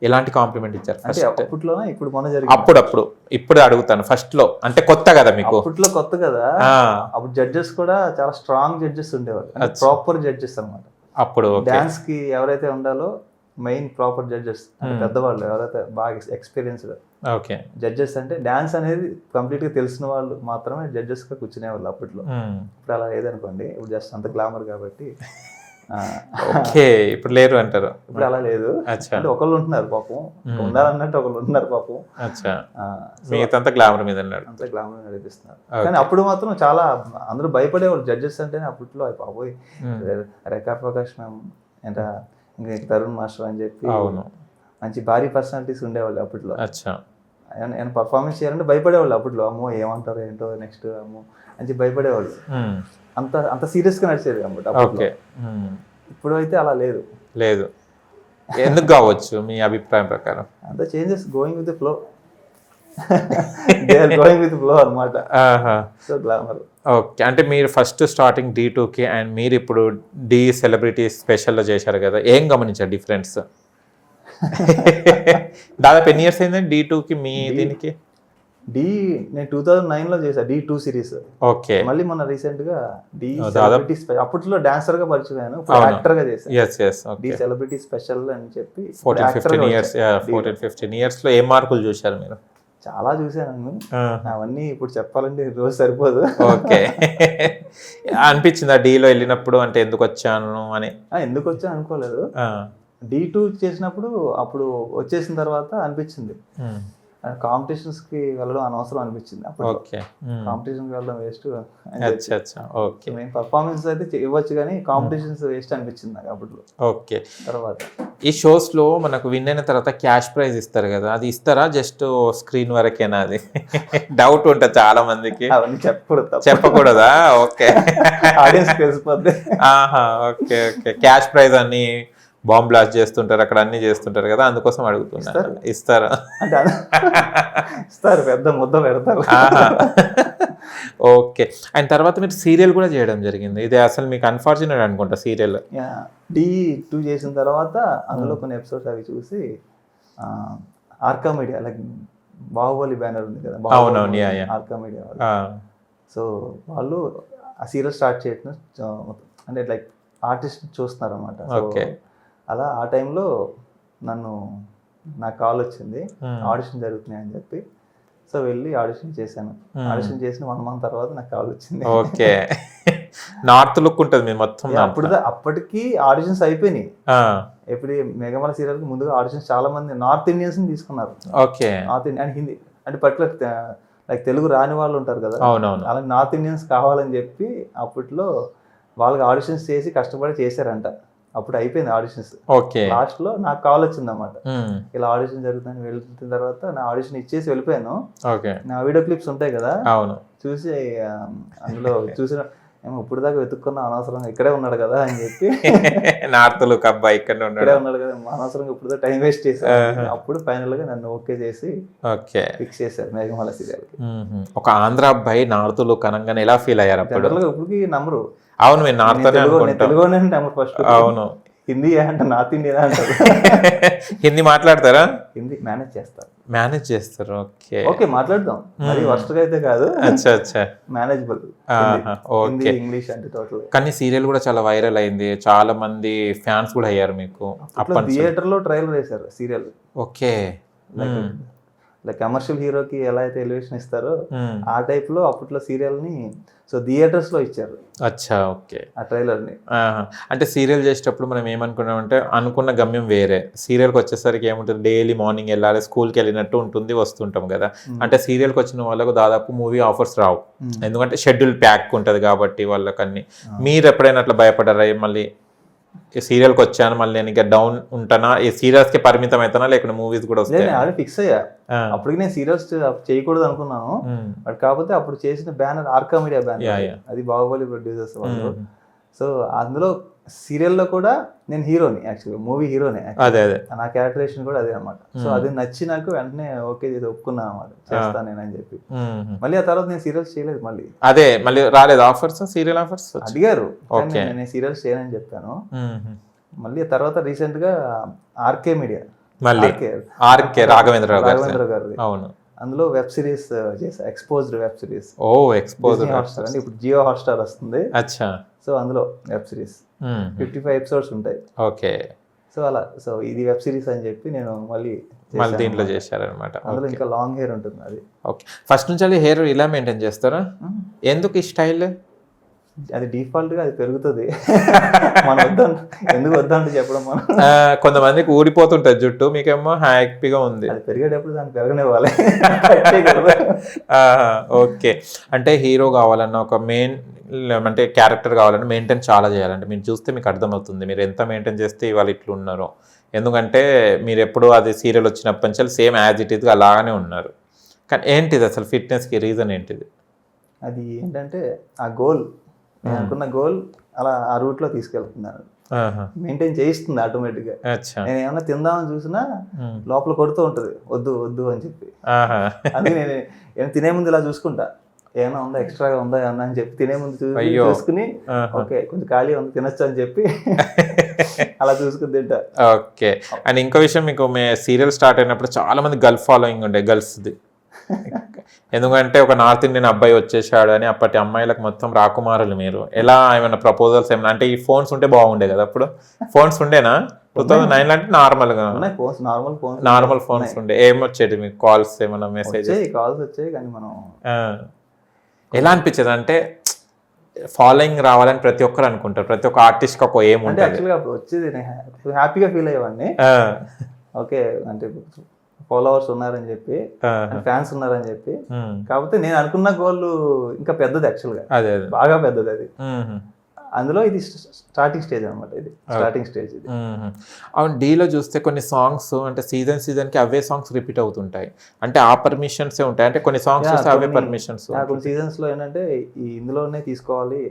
ఎలాంటి కాంప్లిమెంట్ ఇచ్చారు?
అప్పట్లోనే ఇప్పుడు మొన్న జరిగింది.
ఇప్పుడు అడుగుతాను ఫస్ట్ లో, అంటే కొత్త కదా మీకు?
అప్పట్లో కొత్త కదా. అప్పుడు జడ్జెస్ కూడా చాలా స్ట్రాంగ్ జడ్జెస్ ఉండేవారు, ప్రాపర్ జడ్జెస్ అన్నమాట.
అప్పుడు
డాన్స్ కి ఎవరైతే ఉండాలో మెయిన్ ప్రాపర్ జడ్జెస్, పెద్దవాళ్ళు ఎవరైతే బాగా ఎక్స్పీరియన్స్డ్ జడ్జెస్, అంటే డాన్స్ అనేది కంప్లీట్ గా తెలిసిన వాళ్ళు మాత్రమే జడ్జెస్ గా కూర్చునే వాళ్ళు అప్పట్లో. ఇప్పుడు అలా లేదనుకోండి, ఇప్పుడు జస్ట్ అంత గ్లామర్ కాబట్టి.
ఇప్పుడు లేరు అంటారు?
ఇప్పుడు అలా లేదు. అంటే ఒకళ్ళు ఉంటున్నారు పాపం, ఉండాలన్నట్టు ఒకళ్ళు ఉంటున్నారు పాపం.
మిగతా గ్లామర్ మీద
అంత గ్లామర్ నడిపిస్తున్నారు. కానీ అప్పుడు మాత్రం చాలా అందరూ భయపడేవాళ్ళు జడ్జెస్ అంటేనే. అప్పట్లో బాబోయ్, రేఖా ప్రకాష్ మ్యామ్ ఇంకా తరుణ్ మాస్టర్ అని చెప్పి మంచి భారీ పర్సనాలిటీస్ ఉండేవాళ్ళు అప్పట్లో. నేను పర్ఫార్మెన్స్ చేయాలంటే భయపడేవాళ్ళు అప్పట్లో. అమ్మో ఏమంటారు ఏంటో నెక్స్ట్ అమ్మో అని భయపడేవాళ్ళు. అంత సీరియస్గా నడిచేది అన్నమాట. ఇప్పుడు అయితే అలా లేదు.
ఎందుకు కావచ్చు మీ అభిప్రాయం ప్రకారం?
అంత changes going with flow. They are going with flow అన్నమాట. So glamour.
ఓకే. అంటే మీరు ఫస్ట్ స్టార్టింగ్ D2కి అండ్ మీరు ఇప్పుడు D సెలబ్రిటీ స్పెషల్లో చేశారు కదా, ఏం గమనించారు డిఫరెన్స్? దాదాపు ఎన్ని ఇయర్స్ అయిందండి D2కి మీ దీనికి?
నేను 2009లో చేశాను D2 సిరీస్.
ఓకే.
మళ్ళీ మన రీసెంట్ గా D సెలబ్రిటీ స్పెషల్. అప్పట్లో డాన్సర్ గా పరిచయం, యాక్టర్ గా చేశాను. D సెలబ్రిటీ స్పెషల్ అని చెప్పి
14-15 ఇయర్స్ లో ఏ మార్కులు చూశారు మీరు?
చాలా చూసాను. అవన్నీ ఇప్పుడు చెప్పాలంటే రోజు సరిపోదు.
ఓకే. అనిపించిందా డీలో వెళ్ళినప్పుడు అంటే ఎందుకు వచ్చాను అని?
ఎందుకు వచ్చాను అనుకోలేదు. D2 చేసినప్పుడు అప్పుడు వచ్చేసిన తర్వాత అనిపించింది కాంపిటీషన్స్ కి వెళ్ళడం అనవసరం అనిపించింది. కాంపిటీషన్ కి వెళ్ళడం వేస్ట్. మెయిన్ పర్ఫార్మెన్స్ అయితే ఇవ్వచ్చు కానీ కాంపిటీషన్స్ వేస్ట్ అనిపించింది నాకు అప్పట్లో.
ఓకే.
తర్వాత
ఈ షోస్ లో మనకు విన్ అయిన తర్వాత క్యాష్ ప్రైజ్ ఇస్తారు కదా, అది ఇస్తారా జస్ట్ స్క్రీన్ వరకేనా? అది డౌట్ ఉంటుంది చాలా మందికి.
అవన్నీ
చెప్పకూడదా? ఓకే.
ఆడియన్స్ తెలిసిపోద్ది.
ఓకే. క్యాష్ ప్రైజ్ అన్ని బాంబ్ బ్లాస్ట్ చేస్తుంటారు అక్కడ, అన్ని చేస్తుంటారు కదా, అందుకోసం అడుగుతున్నారు. ఇస్తారా?
ఇస్తారు, పెద్ద ముద్ద పెడతారు.
ఓకే. అండ్ తర్వాత మీరు సీరియల్ కూడా చేయడం జరిగింది. ఇది అసలు మీకు అన్ఫార్చునేట్ అనుకుంటా సీరియల్.
D2 చేసిన తర్వాత అందులో కొన్ని ఎపిసోడ్స్ అవి చూసి Arka Media, like Baahubali banner ఉంది కదా, ఆర్కా మీడియా వాళ్ళు. సో వాళ్ళు ఆ సీరియల్ స్టార్ట్ చేయడం అంటే లైక్ ఆర్టిస్ట్ చూస్తున్నారు అనమాట. అలా ఆ టైంలో నన్ను నాకు కాల్ వచ్చింది ఆడిషన్ జరుగుతున్నాయి అని చెప్పి. సో వెళ్ళి ఆడిషన్ చేశాను. ఆడిషన్ చేసిన 1 month తర్వాత నాకు కాల్ వచ్చింది.
ఓకే. నార్త్ లుక్ ఉంటుంది మీరు మొత్తం.
అప్పటికి ఆడిషన్స్ అయిపోయినాయి. ఇప్పుడు మేఘమాల సీరియల్కి ముందుగా ఆడిషన్స్ చాలా మంది నార్త్ ఇండియన్స్ తీసుకున్నారు.
Okay.
North Indian and Hindi అంటే పర్టికులర్ లైక్ తెలుగు రాని వాళ్ళు ఉంటారు కదా,
అవునవును.
అలాగే నార్త్ ఇండియన్స్ కావాలని చెప్పి అప్పట్లో వాళ్ళకి ఆడిషన్స్ చేసి కష్టపడి చేశారంట. అప్పుడు అయిపోయింది ఆడిషన్స్.
ఓకే.
లాస్ట్ లో నాకు కాల్ వచ్చింది అన్నమాట, ఇలా ఆడిషన్ జరుగుతుందని. వెళ్తున్న తర్వాత నా ఆడిషన్ ఇచ్చేసి వెళ్ళిపోయాను.
ఓకే.
నా వీడియో క్లిప్స్ ఉంటాయి కదా,
అవును,
చూసి అందులో చూసిన ఏమో ఇప్పుడు దాకా వెతుక్కున్నా అనవసరంగా ఇక్కడే ఉన్నాడు కదా అని చెప్పి
నార్త్ లుక్ అబ్బాయి ఇక్కడే
ఉన్నాడు కదా అనవసరంగా ఇప్పుడు టైం వేస్ట్ చేశాను. అప్పుడు ఫైనల్ గా నన్ను ఓకే చేసి
ఓకే
ఫిక్స్ చేశారు మేఘమాల సీరియల్ కి.
ఒక ఆంధ్ర అబ్బాయి నార్త్ లుక్ అనగానే ఎలా ఫీల్ అయ్యారు అప్పుడు?
ఇప్పటికి నమ్మరు.
అవును, మీరు నార్త్
తెలుగునే నమ్మరు ఫస్ట్.
అవును,
హిందీ అంటే నార్త్ ఇండియా అంటారు.
హిందీ మాట్లాడతారా?
హిందీ మేనేజ్ చేస్తారు.
మేనేజ్ చేస్తారు. ఓకే
ఓకే మాట్లాడదాం, మరి వర్స్ట్ గా అయితే కాదు.
అచ్చా అచ్చా,
మేనేజబుల్.
ఓకే.
ఇంగ్లీష్ అంటే టోటల్.
కానీ సీరియల్ కూడా చాలా వైరల్ అయింది, చాలా మంది ఫ్యాన్స్ కూడా అయ్యారు మీకు.
థియేటర్ లో ట్రైలర్ వేశారు సీరియల్.
ఓకే.
లైక్ కమర్షియల్ హీరోకి ఎలా అయితే ఎలివేషన్ ఇస్తారో ఆ టైప్ లో అప్పట్లో సీరియల్ ని సో థియేటర్స్ లో ఇచ్చారు.
అచ్చా, ఓకే.
ఆ ట్రైలర్ ని
అంటే సీరియల్ చేసేటప్పుడు మనం ఏమనుకున్నామంటే అనుకున్న గమ్యం వేరే, సీరియల్కి వచ్చేసరికి ఏముంటుంది, డైలీ మార్నింగ్ వెళ్ళాలి, స్కూల్కి వెళ్ళినట్టు ఉంటుంది, వస్తుంటాం కదా. అంటే సీరియల్కి వచ్చిన వాళ్ళకు దాదాపు మూవీ ఆఫర్స్ రావు, ఎందుకంటే షెడ్యూల్ ప్యాక్ ఉంటుంది కాబట్టి వాళ్ళకన్నీ. మీరు ఎప్పుడైనా అట్లా భయపడ్డారా, మళ్ళీ ఈ సీరియల్కి వచ్చాను మళ్ళీ నేను ఇంకా డౌన్ ఉంటానా, ఈ సీరియల్స్ కి పరిమితం అవుతానా, లేకుంటే మూవీస్ కూడా వస్తాయి?
అది ఫిక్స్ అయ్యా. అప్పటికి నేను సీరియల్స్ చేయకూడదు అనుకున్నాను, బట్ కాకపోతే అప్పుడు చేసిన బ్యానర్ ఆర్కా మీడియా బ్యానర్, అది బాహుబలి ప్రొడ్యూసర్స్ వాళ్ళు. సో అందులో సీరియల్లో కూడా నేను హీరోని, యాక్చువల్గా మూవీ హీరోనే.
అదే అదే
నా క్యారెక్టరేషన్ కూడా అదే అనమాట. సో అది నచ్చి నాకు వెంటనే ఓకే ఇది ఒప్పుకున్నా అనమాట, చేస్తాను నేను అని చెప్పి. మళ్ళీ ఆ తర్వాత నేను సీరియల్స్ చేయలేదు. మళ్ళీ
అదే మళ్ళీ రాలేదు ఆఫర్స్, సీరియల్ ఆఫర్స్
అడిగారు, నేను సీరియల్స్ చేయనని చెప్పాను. మళ్ళీ ఆ తర్వాత రీసెంట్ గా ఆర్కే మీడియా,
మళ్ళీ ఆర్కే రాఘవేంద్ర
గారు,
అవును,
అందులో వెబ్ సిరీస్ చేసా, ఎక్స్పోజ్డ్ వెబ్ సిరీస్.
ఓ ఎక్స్పోజ్డ్
హాట్స్టార్ అంటే ఇప్పుడు జియో హాట్స్టార్ వస్తుంది.
అచ్చా.
సో అందులో వెబ్ సిరీస్ 55 ఎపిసోడ్స్ ఉంటాయి.
ఓకే.
సో అలా, సో ఇది వెబ్ సిరీస్ అని చెప్పి నేను మళ్ళీ
దీంట్లో చేశారనమాట.
అందులో ఇంకా లాంగ్ హెయిర్ ఉంటుంది అది.
ఓకే. ఫస్ట్ నుంచి హెయిర్ ఇలా మెయింటైన్ చేస్తారా? ఎందుకు ఈ స్టైల్?
అది డిఫాల్ట్ గా అది పెరుగుతుంది, మనం ఎందుకు వద్దంటే చెప్పడం. మనం
కొంతమందికి ఊడిపోతుంటది జుట్టు, మీకేమో హ్యాపీగా ఉంది.
అది పెరిగేటప్పుడు దాన్ని పెరగనివ్వాలి.
ఓకే. అంటే హీరో కావాలన్నా, ఒక మెయిన్ అంటే క్యారెక్టర్ కావాలన్నా మెయింటైన్ చాలా చేయాలంటే మీరు చూస్తే మీకు అర్థమవుతుంది మీరు ఎంత మెయింటైన్ చేస్తే ఇవాళ ఇట్లా ఉన్నారో. ఎందుకంటే మీరు ఎప్పుడు అది సీరియల్ వచ్చినప్పటి నుంచి సేమ్ యాజ్ ఇట్ ఈస్గా అలానే ఉన్నారు. కానీ ఏంటిది అసలు ఫిట్నెస్కి రీజన్ ఏంటిది?
అది ఏంటంటే ఆ గోల్, నేను అనుకున్న గోల్ అలా ఆ రూట్లో తీసుకెళ్తున్నాను, మెయింటైన్ చేయిస్తుంది ఆటోమేటిక్గా. నేను ఏమన్నా తిందామని చూసినా లోపల కొడుతూ ఉంటుంది వద్దు వద్దు అని చెప్పి. అది నేను ఏమైనా తినే ముందు ఇలా చూసుకుంటా, ఏమైనా ఉందా ఎక్స్ట్రాగా ఉందా ఏమన్నా అని చెప్పి తినే ముందు చూసుకుని ఓకే కొంచెం ఖాళీ ఉంది తినొచ్చు అని చెప్పి అలా చూసుకుని తింటా.
ఓకే. అండ్ ఇంకో విషయం, మీకు సీరియల్ స్టార్ట్ అయినప్పుడు చాలా మంది గర్ల్ ఫాలోయింగ్ ఉండే, గర్ల్స్ది. ఎందుకంటే ఒక నార్త్ ఇండియన్ అబ్బాయి వచ్చేసాడు అని అప్పటి అమ్మాయిలకు మొత్తం రాకుమారులు. మీరు ఎలా ఏమైనా ప్రపోజల్స్ ఏమైనా, అంటే ఈ ఫోన్స్ ఉంటే బాగుండే కదా అప్పుడు, ఫోన్స్ ఉండేనా 2009 అంటే? నార్మల్ ఫోన్స్ ఉండే. ఏమొచ్చేది మీకు కాల్స్, ఏమైనా మెసేజ్?
కాల్స్ వచ్చాయి కానీ మనం
ఎలా అనిపించేది అంటే ఫాలోయింగ్ రావాలని ప్రతి ఒక్కరు అనుకుంటారు, ప్రతి ఒక్క ఆర్టిస్ట్ ఒక ఏం ఉంటుంది.
యాక్చువల్గా అప్పుడు వచ్చేది హ్యాపీగా ఫీల్ అయ్యేవాడిని. ఓకే అంటే ఫాలోవర్స్ ఉన్నారని చెప్పి, ఫ్యాన్స్ ఉన్నారని చెప్పి. కాకపోతే నేను అనుకున్న గోల్ ఇంకా పెద్దది, యాక్చువల్గా బాగా పెద్దది అది. అందులో ఇది స్టార్టింగ్ స్టేజ్ అనమాట, ఇది స్టార్టింగ్ స్టేజ్ ఇది.
అవును. డీలో చూస్తే కొన్ని సాంగ్స్ అంటే సీజన్కి అవే సాంగ్స్ రిపీట్ అవుతుంటాయి, అంటే ఆ పర్మిషన్స్ ఉంటాయి, అంటే కొన్ని సాంగ్స్ అవే పర్మిషన్స్.
కొన్ని సీజన్స్ లో ఏంటంటే ఇందులోనే తీసుకోవాలి,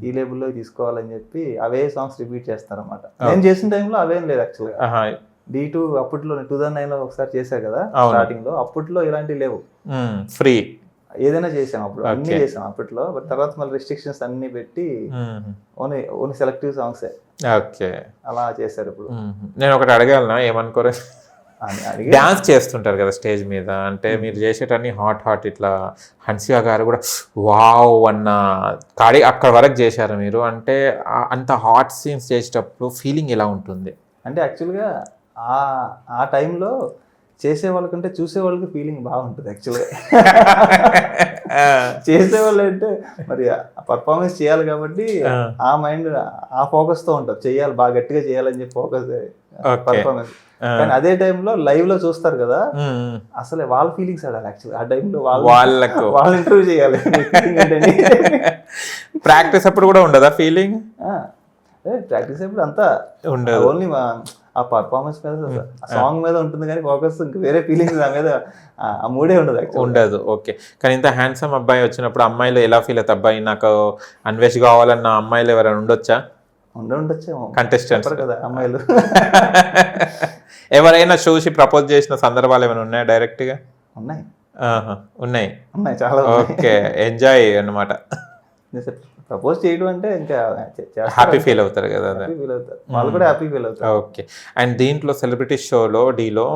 ఈ లేబుల్లో తీసుకోవాలని చెప్పి అవే సాంగ్స్ రిపీట్ చేస్తారన్నమాట. నేను చేసిన టైంలో అవేం లేదు యాక్చువల్గా. D2 అప్పట్లో 2009 లో ఒకసారి చేశా కదా స్టార్టింగ్ లో, అప్పట్లో ఇలాంటివి లేవు,
ఫ్రీ
ఏదైనా చేసాం అప్పుడు, అన్ని చేసాం అప్పట్లో. బట్ తర్వాత మళ్ళీ రిస్ట్రిక్షన్స్ అన్ని పెట్టి ఓన్లీ సెలెక్టివ్ సాంగ్స్ అలా చేశారు. ఇప్పుడు
నేను ఒకటి అడగాలనా, ఏమనుకోరు, డాన్స్ చేస్తుంటారు కదా స్టేజ్ మీద, అంటే మీరు చేసేటన్ని హాట్ ఇట్లా హన్సికా గారు కూడా వావ్ అన్న కాడి అక్కడ వరకు చేశారు మీరు, అంటే అంత హాట్ సీన్స్ చేసేటప్పుడు ఫీలింగ్ ఎలా ఉంటుంది?
అంటే యాక్చువల్గా ఆ టైంలో చేసే వాళ్ళకంటే చూసే వాళ్ళకి ఫీలింగ్ బాగుంటుంది యాక్చువల్గా. చేసేవాళ్ళు అంటే మరి పర్ఫార్మెన్స్ చేయాలి కాబట్టి ఆ మైండ్ ఆ ఫోకస్తో ఉంటారు, చేయాలి బాగా గట్టిగా చేయాలని చెప్పి ఫోకస్ పర్ఫార్మెన్స్. కానీ అదే టైంలో లైవ్ లో చూస్తారు కదా, అసలు వాళ్ళ ఫీలింగ్స్ ఆడాలి యాక్చువల్లీ ఆ టైంలో.
వాళ్ళకు
వాళ్ళు ఇంటర్వ్యూ చేయాలి.
ప్రాక్టీస్ అప్పుడు కూడా ఉండదా ఫీలింగ్?
ప్రాక్టీస్ అప్పుడు అంతా ఉండదు, ఓన్లీ ఆ పర్ఫార్మెన్స్ మీద సాంగ్ మీద ఉంటుంది కానీ ఫోకస్ ఇంకా వేరే ఫీలింగ్స్ నా మీద ఆ మూడే ఉండదు.
ఓకే. కానీ ఇంత హ్యాండ్సమ్ అబ్బాయి వచ్చినప్పుడు అమ్మాయిలు ఎలా ఫీల్ అవుతారు? అబ్బాయి నాకు అన్వేష్ కావాలన్న అమ్మాయిలు ఎవరైనా ఉండొచ్చా?
ఉండొచ్చేమో
కంటెస్టెంట్స్
కదా అమ్మాయిలు.
ఎవరైనా చూసి ప్రపోజ్ చేసిన సందర్భాలు ఏమైనా ఉన్నాయా డైరెక్ట్ గా?
ఉన్నాయి.
ఉన్నాయి
చాలా.
ఓకే, ఎంజాయ్ అన్నమాట.
ప్రపోజ్ చేయడం అంటే ఇంకా
హ్యాపీ ఫీల్ అవుతారు కదా,
వాళ్ళు కూడా హ్యాపీ ఫీల్ అవుతారు.
ఓకే. అండ్ దీంట్లో సెలబ్రిటీ షోలో డీలో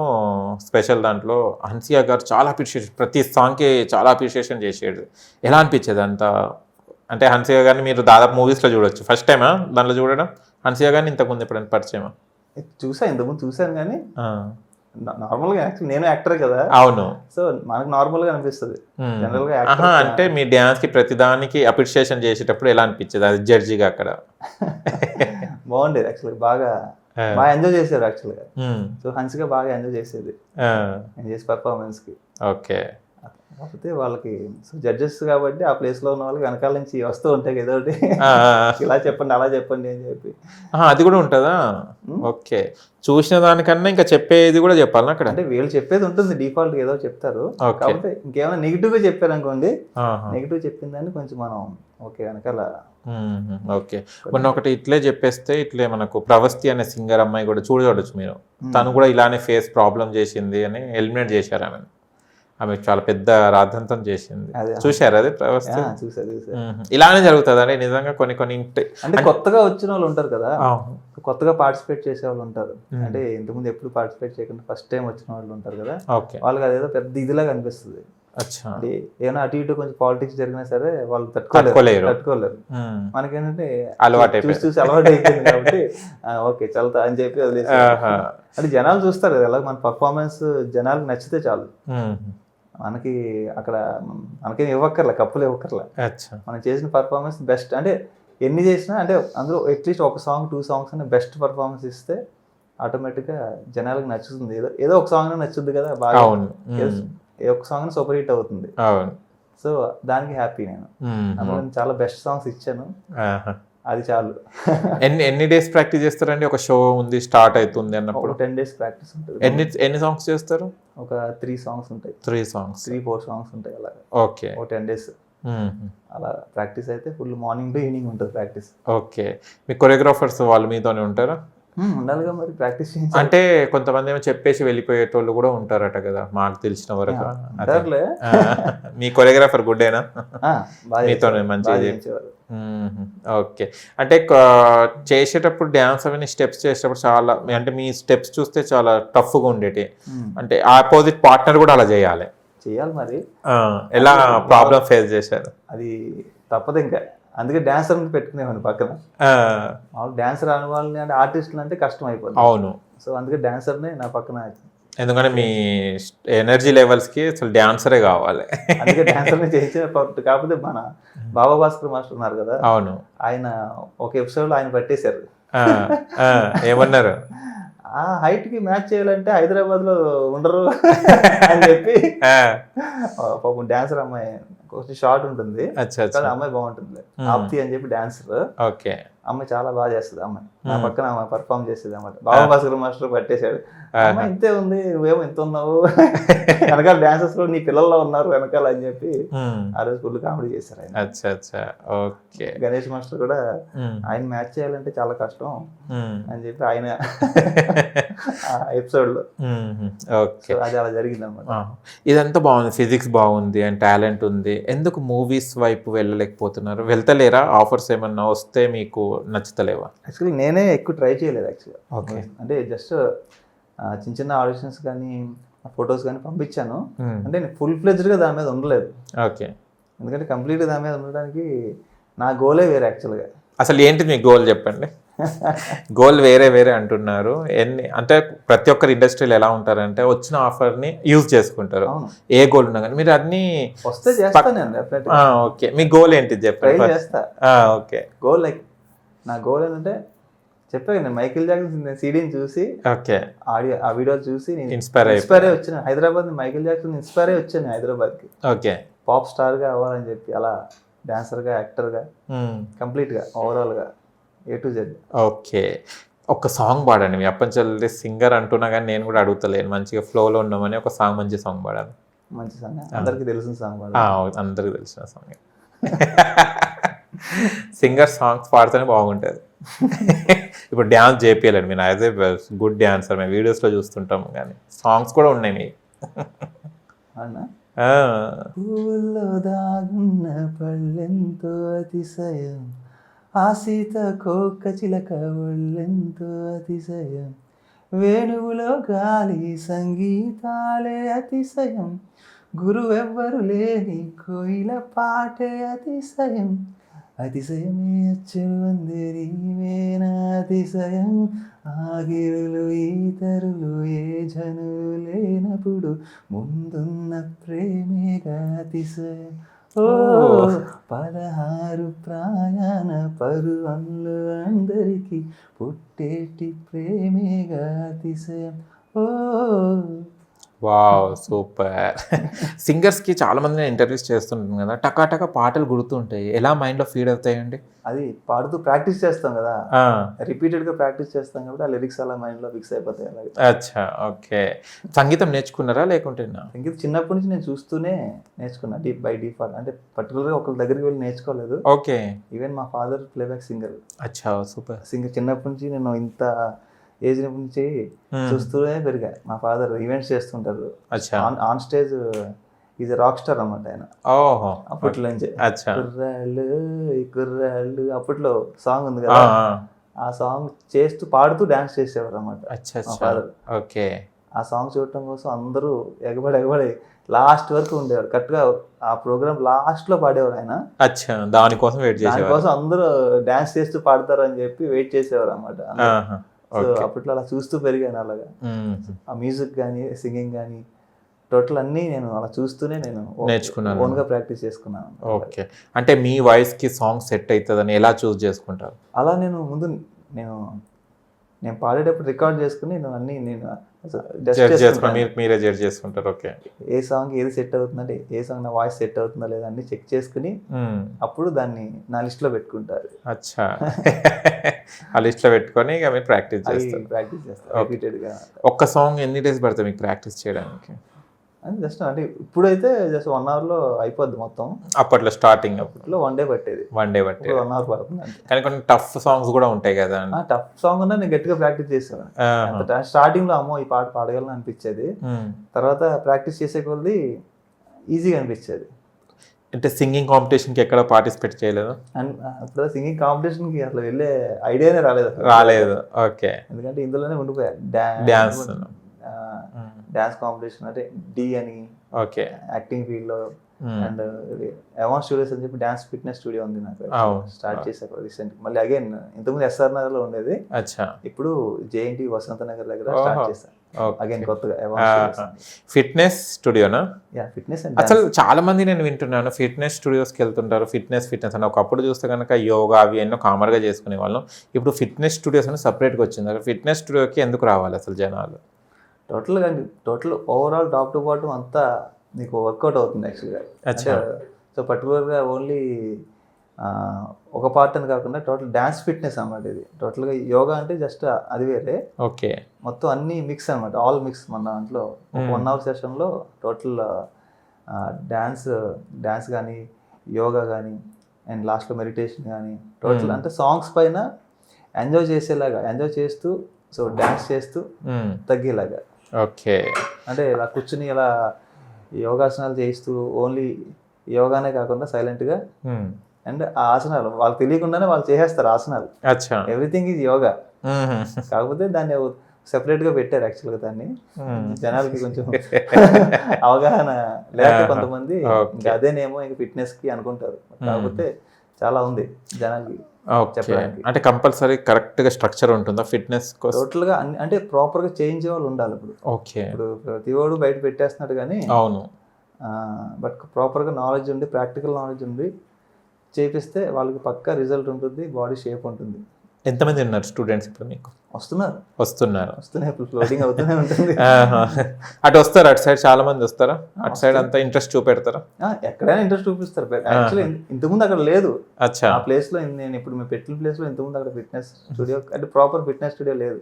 స్పెషల్ దాంట్లో హన్సియా గారు చాలా అప్రిషియేషన్, ప్రతి సాంగ్కి చాలా అప్రిషియేషన్ చేసేది. ఎలా అనిపించేది అంతా? అంటే హన్సియా గారిని మీరు దాదాపు మూవీస్లో చూడొచ్చు, ఫస్ట్ టైమా దాంట్లో చూడడం హన్సియా గారిని? ఇంతకుముందు ఎప్పుడైనా పరిచయమా?
ఇంతకుముందు చూసాను కానీ నార్మల్గా, యాక్చువల్లీ నేను యాక్టర్ కదా.
అవును.
సో మనకు నార్మల్గా అనిపిస్తుంది జనరల్ గా.
అంటే మీ డ్యాన్స్ కి ప్రతిదానికి అప్రిషియేషన్ చేసేటప్పుడు ఎలా అనిపించేది అది జడ్జిగా అక్కడ?
బాగుండేది యాక్చువల్గా, బాగా ఎంజాయ్ చేశారు యాక్చువల్గా. సో హన్సిగా బాగా ఎంజాయ్ చేసేది నేను చేసే పర్ఫార్మెన్స్ కి.
ఓకే.
కాకపోతే వాళ్ళకి జడ్జెస్ కాబట్టి ఆ ప్లేస్ లో ఉన్న వాళ్ళకి వెనకాల నుంచి వస్తూ ఉంటాయి ఏదో ఒకటి, ఇలా చెప్పండి అలా చెప్పండి అని చెప్పి.
అది కూడా ఉంటుందా? ఓకే. చూసిన దానికన్నా ఇంకా చెప్పేది కూడా చెప్పాలి అక్కడ?
అంటే వీళ్ళు చెప్పేది ఉంటుంది డిఫాల్ట్, ఏదో చెప్తారు. కాకపోతే ఇంకేమైనా నెగిటివ్ గా చెప్పారు అనుకోండి, నెగిటివ్ చెప్పిన దాన్ని కొంచెం మనం ఓకే వెనకాల.
ఓకే. మొన్న ఒకటి ఇట్లే చెప్పేస్తే, ఇట్లే మనకు ప్రవస్తి అనే సింగర్ అమ్మాయి కూడా చూడవచ్చు మీరు, తను కూడా ఇలానే ఫేస్ ప్రాబ్లం చేసింది అని ఎలిమినేట్ చేశారు ఆమె. ఆమె చాలా పెద్ద రాద్ధాంతం చేసింది, చూశారు అది ప్రవస్తి? ఇలానే జరుగుతుంది అంటే నిజంగా కొన్ని
అంటే కొత్తగా వచ్చిన వాళ్ళు ఉంటారు కదా, కొత్తగా పార్టిసిపేట్ చేసే వాళ్ళు ఉంటారు. అంటే ఇంతకుముందు ఎప్పుడు పార్టిసిపేట్ చేయకుండా ఫస్ట్ టైం వచ్చిన వాళ్ళు ఉంటారు కదా, వాళ్ళకి అదేదో పెద్ద ఇదిలాగా అనిపిస్తుంది. అంటే ఏమైనా అటు ఇటు కొంచెం పాలిటిక్స్ జరిగినా సరే వాళ్ళు తట్టుకోలేరు. మనకేంటంటే
అలవాటు
చూసి అలవాటు అయిపోయింది కాబట్టి ఓకే చల్తా అని చెప్పి వదిలేసి. అంటే జనాలు చూస్తారు కదా, మన పర్ఫార్మెన్స్ జనాలకు నచ్చితే చాలు. మనకి అక్కడ మనకేం ఇవ్వక్కర్లే, కప్పులు ఇవ్వక్కర్లే. మనం చేసిన పర్ఫార్మెన్స్ బెస్ట్, అంటే ఎన్ని చేసినా అంటే అందులో అట్లీస్ట్ ఒక సాంగ్ 2 సాంగ్స్ అనే బెస్ట్ పర్ఫార్మెన్స్ ఇస్తే ఆటోమేటిక్గా జనాలకు నచ్చుతుంది. ఏదో ఒక సాంగ్ నచ్చుద్ది కదా బాగా, ఏ ఒక్క సాంగ్ సూపర్ హిట్ అవుతుంది. సో దానికి హ్యాపీ నేను. అందులో చాలా బెస్ట్ సాంగ్స్ ఇచ్చాను, అది చాలు.
ఎన్ని డేస్ ప్రాక్టీస్ చేస్తారండి? ఒక షో ఉంది స్టార్ట్ అవుతుంది అన్నప్పుడు
10 days ప్రాక్టీస్ ఉంటుంది.
ఎన్ని సాంగ్స్ చేస్తారు?
ఒక 3 songs ఉంటాయి. 3-4 songs ఉంటాయి అలా.
ఓకే.
10 days అలా ప్రాక్టీస్ అయితే ఫుల్ మార్నింగ్ టు ఈవినింగ్ ఉంటుంది ప్రాక్టీస్.
ఓకే. మీ కొరియోగ్రాఫర్స్ వాళ్ళు మీతోనే ఉంటారా?
ఉండాలిగా మరి, ప్రాక్టీస్
అంటే కొంతమంది ఏమో చెప్పేసి వెళ్ళిపోయేటోళ్ళు కూడా ఉంటారట కదా, మాకు తెలిసిన వరకు. మీ కొరియోగ్రాఫర్ గుడ్డేనా? మీతోనే మంచిగా. ఓకే. అంటే చేసేటప్పుడు డ్యాన్స్ అవన్నీ స్టెప్స్ చేసేటప్పుడు చాలా, అంటే మీ స్టెప్స్ చూస్తే చాలా టఫ్గా ఉండేటి, అంటే ఆపోజిట్ పార్ట్నర్ కూడా అలా చేయాలి
మరి.
ఎలా ప్రాబ్లం ఫేస్ చేశారు?
అది తప్పదు ఇంకా, అందుకే డాన్సర్ పెట్టుకునేవాడిని పక్కన. డాన్సర్ అనే వాళ్ళని అంటే ఆర్టిస్టులు అంటే కష్టం అయిపోతుంది.
అవును.
సో అందుకే డాన్సర్ని నా పక్కన,
ఎందుకంటే మీ ఎనర్జీ లెవెల్స్కి అసలు డాన్సరే కావాలి.
అందుకే డాన్సర్ని చేసే. కాకపోతే మన బాబా భాస్కర్ మాస్టర్ ఉన్నారు కదా,
అవును,
ఆయన ఒక ఎపిసోడ్లో ఆయన పట్టేశారు.
ఏమన్నారు?
ఆ హైట్ కి మ్యాచ్ చేయాలంటే హైదరాబాద్ లో ఉండరు అని చెప్పి పాపం డాన్సర్ అమ్మాయి కొంచెం షార్ట్ ఉంటుంది, అమ్మాయి బాగుంటుంది, ఆప్తి అని చెప్పి డాన్సర్.
ఓకే.
అమ్మాయి చాలా బాగా చేస్తుంది. అమ్మాయి నా పక్కన అమ్మాయి పర్ఫామ్ చేసేది అన్నమాట. బాబా భాస్కర్ మాస్టర్ పట్టేశాడు, అమ్మాయి ఇంతే ఉంది, నువ్వేమో ఇంత ఉన్నావు, వెనకాల డాన్సర్స్ లో నీ పిల్లల్లో ఉన్నారు వెనకాల అని చెప్పి ఆ రోజు ఫుల్ కామెడీ చేశారు ఆయన.
ఓకే.
గణేష్ మాస్టర్ కూడా ఆయన మ్యాచ్ చేయాలంటే చాలా కష్టం అని చెప్పి ఆయన ఎపిసోడ్ లో.
ఓకే.
అది అలా జరిగింది అనమాట.
ఇదంతా బాగుంది, ఫిజిక్స్ బాగుంది అండ్ టాలెంట్ ఉంది, ఎందుకు మూవీస్ వైపు వెళ్ళలేకపోతున్నారు? వెళ్తలేరా? ఆఫర్స్ ఏమన్నా వస్తే మీకు నచ్చుతలేవా?
యాక్చువల్లీ నేనే ఎక్కువ ట్రై చేయలేదు యాక్చువల్గా. ఓకే. అంటే జస్ట్ చిన్న చిన్న ఆడిషన్స్ కానీ ఫొటోస్ కానీ పంపించాను, అంటే నేను ఫుల్ ఫ్లెడ్జ్డ్గా దాని మీద ఉండలేదు.
ఓకే.
ఎందుకంటే కంప్లీట్గా దాని మీద ఉండడానికి నా గోలే వేరే యాక్చువల్గా.
అసలు ఏంటి మీ గోల్ చెప్పండి. గోల్ వేరే వేరే అంటున్నారు. అంటే ప్రతి ఒక్కరు ఇండస్ట్రీలో ఎలా ఉంటారంటే వచ్చిన ఆఫర్ని యూజ్ చేసుకుంటారు.
అవును.
ఏ గోల్ ఉన్నా కానీ మీరు అన్ని
వస్తే చేస్తాను నేను డెఫినెట్
ఓకే. మీ గోల్ ఏంటి
ట్రై
చెప్పండి.
చేస్తా.
ఓకే
గోల్ లైక్ నా గోల్ ఏంటంటే చెప్పాను నేను మైకేల్ జాక్సన్ సీడీని చూసి
ఓకే
ఆ వీడియోలు చూసి
ఇన్స్పైర్
ఇన్స్పైర్ అయ్యి వచ్చాను. హైదరాబాద్ మైకేల్ జాక్సన్ ఇన్స్పైర్ అయ్యి వచ్చాను హైదరాబాద్కి.
ఓకే
పాప్ స్టార్గా అవ్వాలని చెప్పి అలా డాన్సర్గా యాక్టర్గా కంప్లీట్గా ఓవరాల్గా A to Z.
ఓకే. ఒక సాంగ్ పాడండి. మీ అప్పంచెల్లి సింగర్ అంటున్నా కానీ నేను కూడా అడుగుతలేను. మంచిగా ఫ్లోలో ఉన్నామని ఒక సాంగ్, మంచి సాంగ్ పాడాలి.
మంచి సాంగ్ అందరికీ తెలిసిన సాంగ్
అందరికి తెలిసిన సాంగ్. సింగర్ సాంగ్స్ పాడితేనే బాగుంటుంది. ఇప్పుడు డ్యాన్స్ చేపియాలండి. మీరు యాజ్ ఏ గుడ్ డ్యాన్సర్ మేము వీడియోస్లో చూస్తుంటాం కానీ సాంగ్స్ కూడా ఉన్నాయి మీ.
పూల్లో దాగున్న పళ్ళెంతో అతిశయం, ఆ సీతకోక చిలక ఒళ్ళెంతో అతిశయం, వేణువులో గాలి సంగీతాలే అతిశయం, గురువెవ్వరు లేని కోయిల పాటే అతిశయం, అతిశయమే అచ్చువంది నీవేనా అతిశయం, ఆగిరులు ఈతరులు ఏ జనులు లేనప్పుడు ముందున్న ప్రేమేగా అతిశయం. ఓ 16 ప్రయాణ పరువంలో అందరికీ పుట్టేటి ప్రేమేగా అతిశయం. ఓ
వావ్ సూపర్. సింగర్స్కి చాలా మంది నేను ఇంటర్వ్యూస్ చేస్తుంటాను కదా, టకా పాటలు గుర్తుంటాయి. ఎలా మైండ్లో ఫీడ్ అవుతాయండి?
అది పాడుతూ ప్రాక్టీస్ చేస్తాం కదా, రిపీటెడ్గా ప్రాక్టీస్ చేస్తాం కాబట్టి ఆ లిరిక్స్ అలా మైండ్లో ఫిక్స్ అయిపోతాయి. అలాగే.
అచ్చా ఓకే. సంగీతం నేర్చుకున్నారా లేకుంటే?
సంగీతం చిన్నప్పటి నుంచి నేను చూస్తూనే నేర్చుకున్నా, బై డిఫాల్ట్. అంటే పర్టికులర్గా ఒకరి దగ్గరికి వెళ్ళి నేర్చుకోలేదు.
ఓకే.
ఈవెన్ మా ఫాదర్ ప్లేబ్యాక్ సింగర్.
అచ్చా సూపర్.
సింగర్ చిన్నప్పటి నుంచి నేను ఇంత ఏజ్ నుంచి చూస్తూనే పెరిగా. మా ఫాదర్ ఈవెంట్స్ చేస్తుంటారు. On stage is rock star అన్నమాట ఆయన.
ఓహో.
అప్పట్లో నుంచి కుర్రాళ్ళు కుర్రాళ్ళు అప్పట్లో సాంగ్ ఉంది కదా, ఆ సాంగ్ చేస్తూ పాడుతూ డాన్స్ చేసేవారు అన్నమాట మా ఫాదర్.
ఓకే.
ఆ సాంగ్ చూడటం కోసం అందరూ ఎగబడి లాస్ట్ వరకు ఉండేవారు. కరెక్ట్గా ఆ ప్రోగ్రామ్ లాస్ట్ లో పాడేవారు ఆయన.
అచ్చా దానికోసం వెయిట్ చేసేవారు.
దానికోసం అందరూ డాన్స్ చేస్తూ పాడతారు అని చెప్పి వెయిట్ చేసేవారు అన్నమాట. సో అప్పట్లో అలా చూస్తూ పెరిగాను. అలాగా ఆ మ్యూజిక్ కానీ సింగింగ్ కానీ టోటల్ అన్నీ నేను అలా చూస్తూనే నేను
నేర్చుకున్నాను,
ఓన్గా ప్రాక్టీస్ చేసుకున్నాను.
ఓకే. అంటే మీ వాయిస్కి సాంగ్ సెట్ అవుతుందని ఎలా చూస్ చేసుకుంటారు?
అలా నేను ముందు నేను పాడేటప్పుడు రికార్డ్ చేసుకుని
మీరే జడ్జ్ చేసుకుంటారు. ఓకే.
ఏ సాంగ్ ఏది సెట్ అవుతుందంటే ఏ సాంగ్ నా వాయిస్ సెట్ అవుతుందా లేదా అన్ని చెక్ చేసుకుని అప్పుడు దాన్ని నా లిస్ట్లో పెట్టుకుంటారు.
అచ్చా. ఆ లిస్ట్లో పెట్టుకొని ఇక మీరు ప్రాక్టీస్
చేస్తారు రిపీటెడ్గా.
ఒక్క సాంగ్ ఎన్ని డేస్ పడుతుంది మీకు ప్రాక్టీస్ చేయడానికి?
అది జస్ట్ అంటే ఇప్పుడైతే జస్ట్ 1 hourలో అయిపోద్ది మొత్తం.
అప్పట్లో స్టార్టింగ్ అప్పట్లో
1 day పట్టేది.
1 day పట్టేది.
1 hour పడుతుంది అంతే.
కానీ కొన్ని టఫ్ సాంగ్స్ కూడా ఉంటాయి కదా.
టఫ్ సాంగ్ ఉన్నా నేను గట్టిగా ప్రాక్టీస్ చేసాను. స్టార్టింగ్ లో అమ్మో ఈ పాట పాడగలను అనిపించేది, తర్వాత ప్రాక్టీస్ చేసే కొద్ది ఈజీగా అనిపించేది.
అంటే సింగింగ్ కాంపిటీషన్కి ఎక్కడ పార్టిసిపేట్ చేయలేదు?
ఇప్పుడు సింగింగ్ కాంపిటీషన్కి అసలు వెళ్ళే ఐడియానే
రాలేదు. ఓకే.
ఎందుకంటే ఇందులోనే ఉండిపోయారు. డాన్స్ కాంపిటీషన్ అంటే డి అని, ఓకే, యాక్టింగ్ ఫీల్డ్ లో. అండ్ ఎవాన్ స్టూడియోస్ అని చెప్పి డాన్స్ ఫిట్నెస్ స్టూడియో ఉంది నాకు, స్టార్ట్ చేశారు రీసెంట్. మళ్ళీ అగైన్ ఇంతకుముందు SR నగర్ లో ఉండేది, ఇప్పుడు JNT వసంత నగర్ దగ్గర స్టార్ట్ చేశారు అగైన్ కొత్తగా.
ఫిట్నెస్ స్టూడియోనా?
ఫిట్నెస్.
అసలు చాలా మంది నేను వింటున్నాను ఫిట్నెస్ స్టూడియోస్కి వెళ్తుంటారు. ఫిట్నెస్ అని ఒకప్పుడు చూస్తే కనుక యోగా అవి ఎన్నో కామన్గా చేసుకునే వాళ్ళం. ఇప్పుడు ఫిట్నెస్ స్టూడియోస్ అని సపరేట్గా వచ్చింది. ఫిట్నెస్ స్టూడియోకి ఎందుకు రావాలి అసలు జనాలు?
Total overall top to bottom అంతా నీకు వర్కౌట్ అవుతుంది యాక్చువల్గా. సో పర్టికులర్గా ఓన్లీ ఒక పార్ట్ అని కాకుండా టోటల్ డ్యాన్స్ ఫిట్నెస్ అన్నమాట ఇది. టోటల్గా యోగా అంటే జస్ట్ అది వేరే,
ఓకే,
మొత్తం అన్ని మిక్స్ అనమాట, ఆల్ మిక్స్. మన దాంట్లో 1 hour సెషన్లో టోటల్ డ్యాన్స్ కానీ యోగా కానీ అండ్ లాస్ట్లో మెడిటేషన్ కానీ టోటల్ అంటే సాంగ్స్ పైన ఎంజాయ్ చేసేలాగా, ఎంజాయ్ చేస్తూ సో డాన్స్ చేస్తూ తగ్గేలాగా.
ఓకే.
అంటే ఇలా కూర్చుని ఇలా యోగాసనాలు చేయిస్తూ ఓన్లీ యోగానే కాకుండా సైలెంట్గా అండ్ ఆ ఆసనాలు వాళ్ళకి తెలియకుండానే వాళ్ళు చేసేస్తారు ఆసనాలు. Everything is yoga. కాకపోతే దాన్ని సెపరేట్గా పెట్టారు యాక్చువల్గా. దాన్ని జనాలకి కొంచెం అవగాహన లేక కొంతమంది ఇంకా అదేనేమో ఇంక ఫిట్నెస్కి అనుకుంటారు. కాకపోతే చాలా ఉంది జనాలకి
ఓకే.
చెప్పడానికి.
అంటే కంపల్సరీ కరెక్ట్గా స్ట్రక్చర్ ఉంటుందా ఫిట్నెస్ కోసం?
టోటల్గా అంటే ప్రాపర్గా చేయించే వాళ్ళు ఉండాలి. ఇప్పుడు
ఓకే.
ఇప్పుడు ప్రతి వాడు బయట పెట్టేస్తున్నాడు కానీ
అవును.
బట్ ప్రాపర్గా నాలెడ్జ్ ఉండి ప్రాక్టికల్ నాలెడ్జ్ ఉండి చేపిస్తే వాళ్ళకి పక్కా రిజల్ట్ ఉంటుంది, బాడీ షేప్ ఉంటుంది.
ఎంతమంది ఉన్నారు స్టూడెంట్స్ ఇప్పుడు మీకు? వస్తున్నారు.
ఇప్పుడు ఫ్లోటింగ్ అవుతూనే ఉంటుంది.
అటు వస్తారా? అటు సైడ్ చాలా మంది వస్తారా? అటు సైడ్ అంతా ఇంట్రెస్ట్ చూపెడతారా?
ఎక్కడైనా ఇంట్రెస్ట్ చూపిస్తారు. యాక్చువల్లీ ఇంతకుముందు అక్కడ లేదు.
అచ్చా.
ఆ ప్లేస్ లో నేను ఇప్పుడు మేము పెట్టిన ప్లేస్ లో ఇంతకుముందు అక్కడ ఫిట్నెస్ స్టూడియో అంటే ప్రాపర్ ఫిట్నెస్ స్టూడియో లేదు.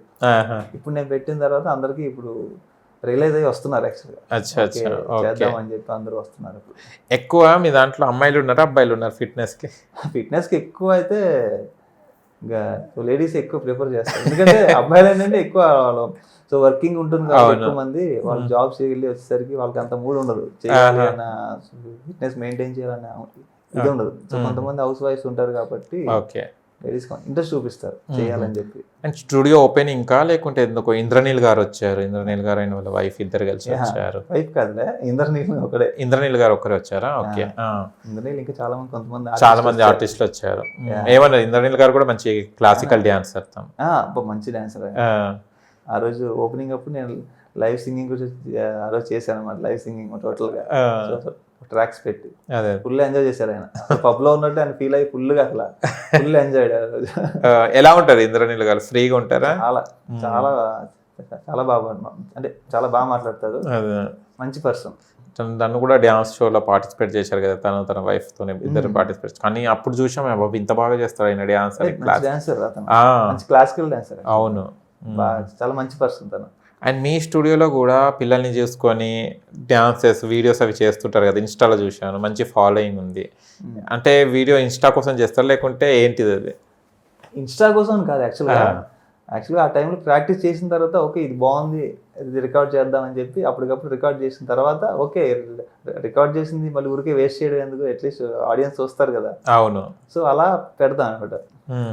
ఇప్పుడు నేను పెట్టిన తర్వాత అందరికి ఇప్పుడు రియలైజ్ అయ్యి వస్తున్నారు. యాక్చువల్గా చేద్దాం అని చెప్పి అందరూ వస్తున్నారు. ఇప్పుడు
ఎక్కువ మీ దాంట్లో అమ్మాయిలు ఉన్నారా అబ్బాయిలు ఉన్నారు ఫిట్నెస్కి?
ఫిట్నెస్కి ఎక్కువ అయితే ఇంకా లేడీస్ ఎక్కువ ప్రిఫర్ చేస్తారు. ఎందుకంటే అబ్బాయిలు ఏంటంటే ఎక్కువ సో వర్కింగ్ ఉంటుంది కాబట్టి ఎక్కువ మంది వాళ్ళు జాబ్స్ వెళ్ళి వచ్చేసరికి వాళ్ళకి అంత మూడ్ ఉండదు, చేయాలి అన్న ఫిట్నెస్ మెయింటైన్ చేయాలన్న ఇది ఉండదు. సో కొంతమంది హౌస్ వైఫ్స్ ఉంటారు కాబట్టి
ఓకే
లేడీస్ ఇంట్రెస్ట్ చూపిస్తారు చేయాలని చెప్పి.
అండ్ స్టూడియో ఓపెనింగ్ ఇంకా లేకుంటే ఎందుకో ఇంద్రనీల్ గారు వచ్చారు, ఇంద్రనీల్ గారు అయిన వాళ్ళ వైఫ్ ఇద్దరు కలిసి వచ్చారు.
వైఫ్ కాదులే, ఇంద్రనీల్ ఒకడే.
ఇంద్రనీల్ గారు ఒకరే వచ్చారా? ఓకే.
ఇంద్రనీల్ ఇంకా చాలా
మంది ఆర్టిస్టులు వచ్చారు. ఏమన్నారు? ఇంద్రనీల్ గారు కూడా మంచి క్లాసికల్ డాన్సర్.
మంచి డాన్సర్. ఆ రోజు ఓపెనింగ్ అప్పుడు నేను లైవ్ సింగింగ్ గురించి ఆ రోజు చేశాను అన్నమాట. లైవ్ సింగింగ్ టోటల్గా ట్రాక్స్ పెట్టి ఫుల్ ఎంజాయ్ చేశారు ఆయన. పబ్ లో ఉన్నట్టు ఆయన ఫీల్ అయ్యి ఫుల్ ఎంజాయ్.
ఎలా ఉంటారు ఇంద్రనీల్ గారు? ఫ్రీగా ఉంటారా?
చాలా చాలా చాలా బాగా అంటే చాలా బాగా మాట్లాడతారు. మంచి పర్సన్.
తను కూడా డ్యాన్స్ షోలో పార్టిసిపేట్ చేశారు కదా, తన వైఫ్ తోనే ఇద్దరు పార్టిసిపేట్. కానీ అప్పుడు చూసాం బాబు ఇంత బాగా చేస్తాడు ఆయన డాన్స్.
డాన్సర్, మంచి క్లాసికల్ డాన్సర్.
అవును,
చాలా మంచి పర్సన్ తను.
అండ్ మీ స్టూడియోలో కూడా పిల్లల్ని చూసుకొని డాన్సెస్ వీడియోస్ అవి చేస్తుంటారు కదా, ఇన్స్టాలో చూశాను. మంచి ఫాలోయింగ్ ఉంది. అంటే వీడియో ఇన్స్టా కోసం చేస్తారు లేకుంటే ఏంటిది అది?
ఇన్స్టా కోసం కాదు యాక్చువల్గా ఆ టైంలో ప్రాక్టీస్ చేసిన తర్వాత ఓకే ఇది బాగుంది, ఇది రికార్డ్ చేద్దామని చెప్పి అప్పటికప్పుడు రికార్డ్ చేసిన తర్వాత ఓకే రికార్డ్ చేసింది మళ్ళీ ఊరికే వేస్ట్ చేయడం ఎందుకు, అట్లీస్ట్ ఆడియన్స్ చూస్తారు కదా.
అవును.
సో అలా పెడతాం అనమాట.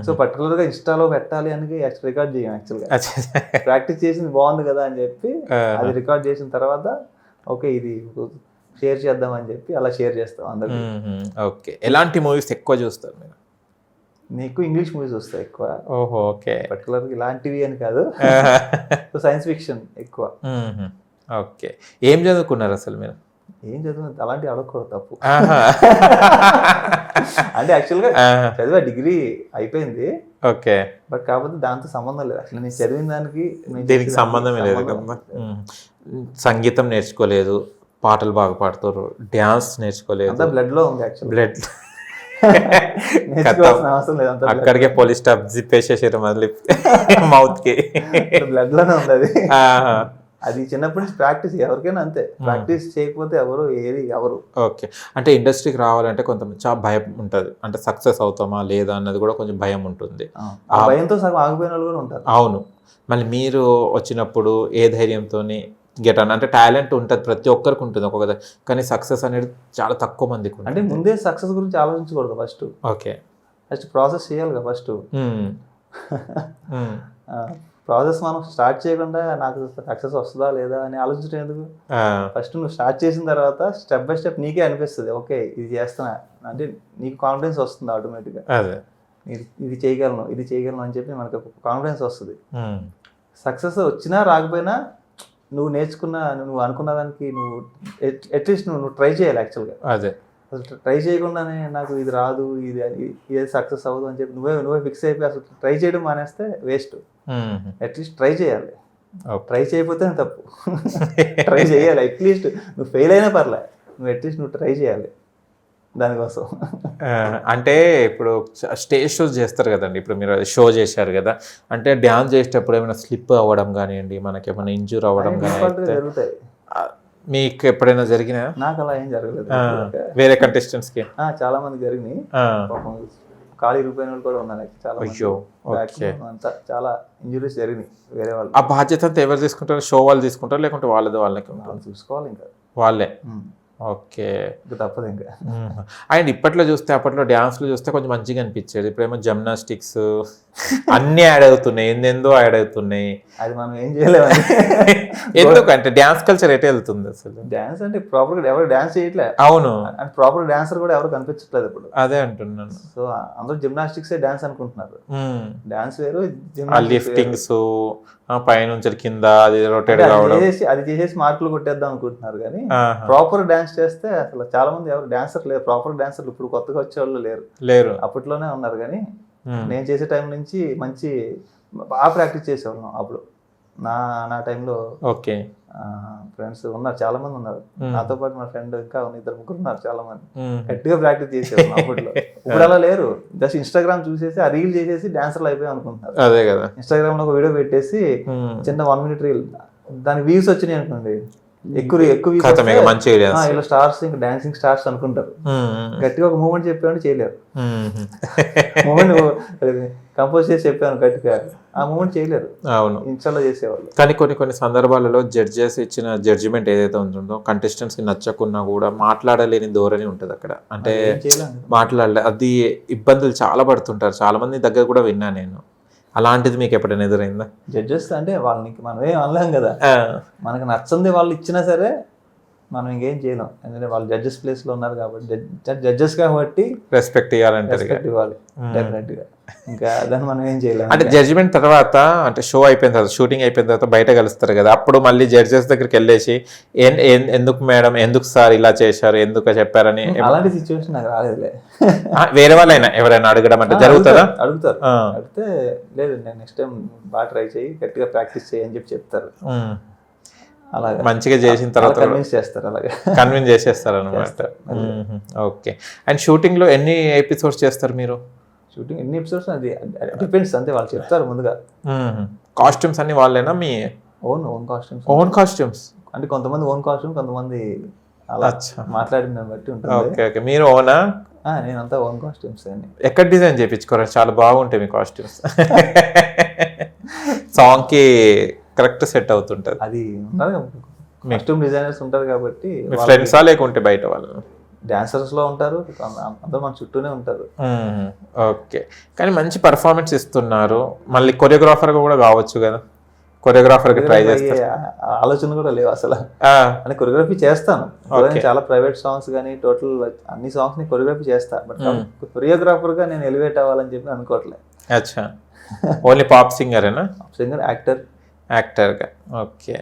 సో పర్టికులర్ గా ఇన్స్టాలో పెట్టాలి అని రికార్డ్ చేయం. యాక్చువల్గా ప్రాక్టీస్ చేసింది బాగుంది కదా అని చెప్పి అది రికార్డ్ చేసిన తర్వాత ఓకే ఇది షేర్ చేద్దాం అని చెప్పి అలా షేర్ చేస్తాం అందరికి.
ఓకే. ఎలాంటి మూవీస్ ఎక్కువ చూస్తారు మీరు?
నీకు ఇంగ్లీష్ మూవీస్ వస్తాయి ఎక్కువ.
ఓహో, ఓకే.
పర్టికులర్ ఇలాంటివి అని కాదు, సైన్స్ ఫిక్షన్ ఎక్కువ.
ఓకే. ఏం చదువుకున్నారు అసలు మీరు?
ఏం చదువు అలాంటివి అడగకూడదు, తప్పు. అంటే యాక్చువల్గా చదివా, డిగ్రీ అయిపోయింది.
ఓకే.
బట్ కాకపోతే దాంతో సంబంధం లేదు. అసలు నేను చదివిన దానికి
దీనికి సంబంధమే లేదు కదా. సంగీతం నేర్చుకోలేదు, పాటలు బాగా పాడుతారు, డ్యాన్స్ నేర్చుకోలేదు.
అంతా బ్లడ్ లో ఉంది యాక్చువల్.
బ్లడ్
అవసరం లేదు.
అక్కడికే పోలీస్ స్టాప్ జిప్పేసేసారు మళ్ళీ మౌత్ కి.
బ్లడ్ లోనే ఉంది అది. అది చిన్నప్పటి నుంచి ప్రాక్టీస్, ఎవరికైనా అంతే. ప్రాక్టీస్ చేయకపోతే ఎవరు.
ఓకే. అంటే ఇండస్ట్రీకి రావాలంటే కొంత చాలా భయం ఉంటుంది. అంటే సక్సెస్ అవుతామా లేదా అన్నది కూడా కొంచెం భయం ఉంటుంది.
ఆ భయంతో సగం ఆగిపోయిన వాళ్ళు కూడా ఉంటారు.
అవును. మళ్ళీ మీరు వచ్చినప్పుడు ఏ ధైర్యంతో అంటే టాలెంట్ ఉంటుంది, ప్రతి ఒక్కరికి ఉంటుంది ఒక్కొక్క, కానీ సక్సెస్ అనేది చాలా తక్కువ మందికి ఉంటుంది.
అంటే ముందే సక్సెస్ గురించి ఆలోచించకూడదు ఫస్ట్.
ఓకే.
ఫస్ట్ ప్రాసెస్ చేయాలి కదా. ఫస్ట్ ప్రాసెస్ మనం స్టార్ట్ చేయకుండా నాకు సక్సెస్ వస్తుందా లేదా అని ఆలోచించడం ఎందుకు? ఫస్ట్ నువ్వు స్టార్ట్ చేసిన తర్వాత స్టెప్ బై స్టెప్ నీకే అనిపిస్తుంది ఓకే ఇది చేస్తున్నా అంటే నీకు కాన్ఫిడెన్స్ వస్తుంది ఆటోమేటిక్గా. ఇది చేయగలను అని చెప్పి మనకు కాన్ఫిడెన్స్ వస్తుంది. సక్సెస్ వచ్చినా రాకపోయినా నువ్వు నువ్వు అనుకున్న దానికి నువ్వు అట్లీస్ట్ నువ్వు ట్రై చేయాలి. యాక్చువల్గా
అదే
అసలు ట్రై చేయకుండానే నాకు ఇది రాదు, ఇది సక్సెస్ అవ్వదు అని చెప్పి నువ్వే ఫిక్స్ అయిపోయి అసలు ట్రై చేయడం మానేస్తే వేస్ట్. అట్లీస్ట్ ట్రై చేయాలి. ట్రై చేయకపోతే తప్పు. ట్రై చేయాలి. అట్లీస్ట్ నువ్వు ఫెయిల్ అయినా పర్లే, నువ్వు అట్లీస్ట్ నువ్వు ట్రై చేయాలి దానికోసం.
అంటే ఇప్పుడు స్టేజ్ షోస్ చేస్తారు కదండి, ఇప్పుడు మీరు షో చేశారు కదా, అంటే డ్యాన్స్ చేసేటప్పుడు ఏమైనా స్లిప్ అవ్వడం కానివ్వండి, మనకి ఏమైనా ఇంజూర్ అవ్వడం కానీ
జరుగుతాయి.
మీకు ఎప్పుడైనా జరిగినా?
నాకు అలా ఏం జరగలేదు.
వేరే కంటెస్టెంట్స్ కి
చాలా మంది జరిగినాయి. కాలు ఇరిగిపోయిన వాళ్ళు కూడా ఉన్నారు చాలా. అంతా చాలా ఇంజురీస్ జరిగినాయి వేరే వాళ్ళు.
ఆ బాధ్యత అంతా ఎవరు తీసుకుంటారు? షో వాళ్ళు తీసుకుంటారు లేకుంటే వాళ్ళకి
చూసుకోవాలి. ఇంకా
వాళ్ళే. ఓకే.
ఇంకా తప్పదు ఇంకా.
అండ్ ఇప్పట్లో చూస్తే అప్పట్లో డ్యాన్స్లు చూస్తే కొంచెం మంచిగా అనిపించేది. ఇప్పుడేమో జిమ్నాస్టిక్స్ అన్నీ యాడ్ అవుతున్నాయి, ఏందేందో యాడ్ అవుతున్నాయి.
అది మనం ఏం చేయలేమండి.
ఎందుకంటే డ్యాన్స్ కల్చర్ ఎటే వెళ్తుంది అసలు?
డాన్స్ అంటే ప్రాపర్గా ఎవరు డాన్స్ చేయట్లే.
అవును,
అండ్ ప్రాపర్ డాన్సర్ కూడా ఎవరు కనిపించట్లేదు ఇప్పుడు.
అదే అంటున్నాను.
సో అందరూ జిమ్నాస్టిక్స్ డాన్స్ అనుకుంటున్నారు. డాన్స్ వేరు,
లిఫ్టింగ్స్ పైనుంచి కింద అది రొటేట్ కావడం,
అది చేసేసి మార్కులు కొట్టేద్దాం అనుకుంటున్నారు. కానీ ప్రాపర్ డాన్స్ చేస్తే అసలు చాలా మంది ఎవరు డాన్సర్ లేరు. ప్రాపర్ డాన్సర్లు ఇప్పుడు కొత్తగా వచ్చేవాళ్ళు లేరు. అప్పట్లోనే ఉన్నారు. కానీ నేను చేసే టైం నుంచి మంచి బాగా ప్రాక్టీస్ చేసేవాళ్ళం అప్పుడు. నా టైంలో
ఓకే
ఫ్రెండ్స్ ఉన్నారు, చాలా మంది ఉన్నారు. నాతో పాటు మా ఫ్రెండ్ ఇంకా 2-3 ఉన్నారు, చాలా మంది గట్టిగా ప్రాక్టీస్ చేసేవాళ్ళం అప్పట్లో. ఇప్పుడు అలా లేరు. జస్ట్ ఇన్స్టాగ్రామ్ చూసేసి ఆ రీల్ చేసేసి డాన్సర్లు అయిపోయి అనుకుంటున్నారు.
అదే కదా,
ఇన్స్టాగ్రామ్ లో ఒక వీడియో పెట్టేసి చిన్న 1 minute రీల్, దానికి వ్యూస్ వచ్చినాయి అనుకోండి, ఎక్కువ ఇలా స్టార్స్ ఇంకా డాన్సింగ్ స్టార్స్ అనుకుంటారు. గట్టిగా ఒక మూమెంట్ చెప్పామని చేయలేరు. మూమెంట్ కంపోజ్ చేసి చెప్పాను గట్టిగా, ఆ మూమెంట్ చేయలేరు.
అవును,
ఇన్స్టాలో చేసేవాళ్ళు.
కానీ కొన్ని సందర్భాలలో జడ్జెస్ ఇచ్చిన జడ్జిమెంట్ ఏదైతే ఉంటుందో కంటెస్టెంట్స్ కి నచ్చకున్నా కూడా మాట్లాడలేని ధోరణి ఉంటుంది అక్కడ. అంటే మాట్లాడలే, అది ఇబ్బందులు చాలా పడుతుంటారు. చాలా మంది దగ్గర కూడా విన్నా నేను. అలాంటిది మీకు ఎప్పుడైనా ఎదురైందా?
జడ్జెస్ అంటే వాళ్ళకి మనం ఏం అనలేం కదా. మనకు నచ్చంది వాళ్ళు ఇచ్చినా సరే మనం ఇంకేం చేయలేం. ఎందుకంటే వాళ్ళు జడ్జెస్ ప్లేస్ లో ఉన్నారు కాబట్టి, జడ్జెస్ కాబట్టి
రెస్పెక్ట్
ఇవ్వాలి డెఫినెట్ గా. ఇంకా దాన్ని మనం ఏం చేయలేం.
అంటే జడ్జిమెంట్ తర్వాత, అంటే షో అయిపోయిన తర్వాత, షూటింగ్ అయిపోయిన తర్వాత బయట కలుస్తారు కదా, అప్పుడు మళ్ళీ జడ్జెస్ దగ్గరికి వెళ్ళేసి ఎందుకు మేడం, ఎందుకు సార్ ఇలా చేశారు, ఎందుకు చెప్పారని
అలాంటి సిచ్యువేషన్ నాకు రాలేదులే.
వేరే వాళ్ళైనా ఎవరైనా అడగడం అంటే జరుగుతుందా?
అడుగుతారు. అడిగితే లేదు, నేను నెక్స్ట్ టైం బాగా ట్రై చేయి, గట్టిగా ప్రాక్టీస్ చేయి అని చెప్తారు. అలాగే
మంచిగా చేసిన తర్వాత
కన్విన్స్ చేస్తారు. అలాగే
కన్విన్స్ చేసేస్తారు అనమాట. ఓకే. అండ్ షూటింగ్ లో ఎన్ని ఎపిసోడ్స్ చేస్తారు మీరు?
షూటింగ్ ఎన్ని ఎపిసోడ్స్ అది డిపెండ్స్, అంతే వాళ్ళు చెప్తారు ముందుగా.
కాస్ట్యూమ్స్ అన్ని వాళ్ళేనా? మీ
ఓన్ కాస్ట్యూమ్స్?
ఓన్ కాస్ట్యూమ్స్ అంటే
కొంతమంది ఓన్ కాస్ట్యూమ్, కొంతమంది అలా మాట్లాడిన దాన్ని బట్టి ఉంటుంది.
Okay okay. మీరు ఓనా?
నేనంతా ఓన్ కాస్ట్యూమ్స్ అని.
ఎక్కడ డిజైన్ చేయించుకోరా? చాలా బాగుంటాయి మీ కాస్ట్యూమ్స్. సాంగ్ కి కరెక్ట్ సెట్ అవుతుంటది.
అది కాస్ట్యూమ్ డిజైనర్స్ ఉంటారు కాబట్టి.
మీ ఫ్రెండ్సా లేకుంటే బయట వాళ్ళు?
డాన్సర్స్ లో ఉంటారు, అందరూ మన చుట్టూనే ఉంటారు.
ఓకే. కానీ మంచి పర్ఫార్మెన్స్ ఇస్తున్నారు. మళ్ళీ కొరియోగ్రాఫర్ కూడా కావచ్చు కదా? కొరియోగ్రాఫర్ కి ట్రై చేస్తారు?
ఆలోచన కూడా లేవు అసలు. అంటే కొరియోగ్రఫీ చేస్తాను, చాలా ప్రైవేట్ సాంగ్స్ కానీ టోటల్ అన్ని సాంగ్స్ ని కొరియోగ్రఫీ చేస్తా. బట్ కొరియోగ్రాఫర్ గా నేను ఎలివేట్ అవ్వాలని చెప్పి అనుకోవట్లేదు.
అచ్చా, ఓన్లీ పాప్ సింగరేనా?
సింగర్,
యాక్టర్గా. ఓకే.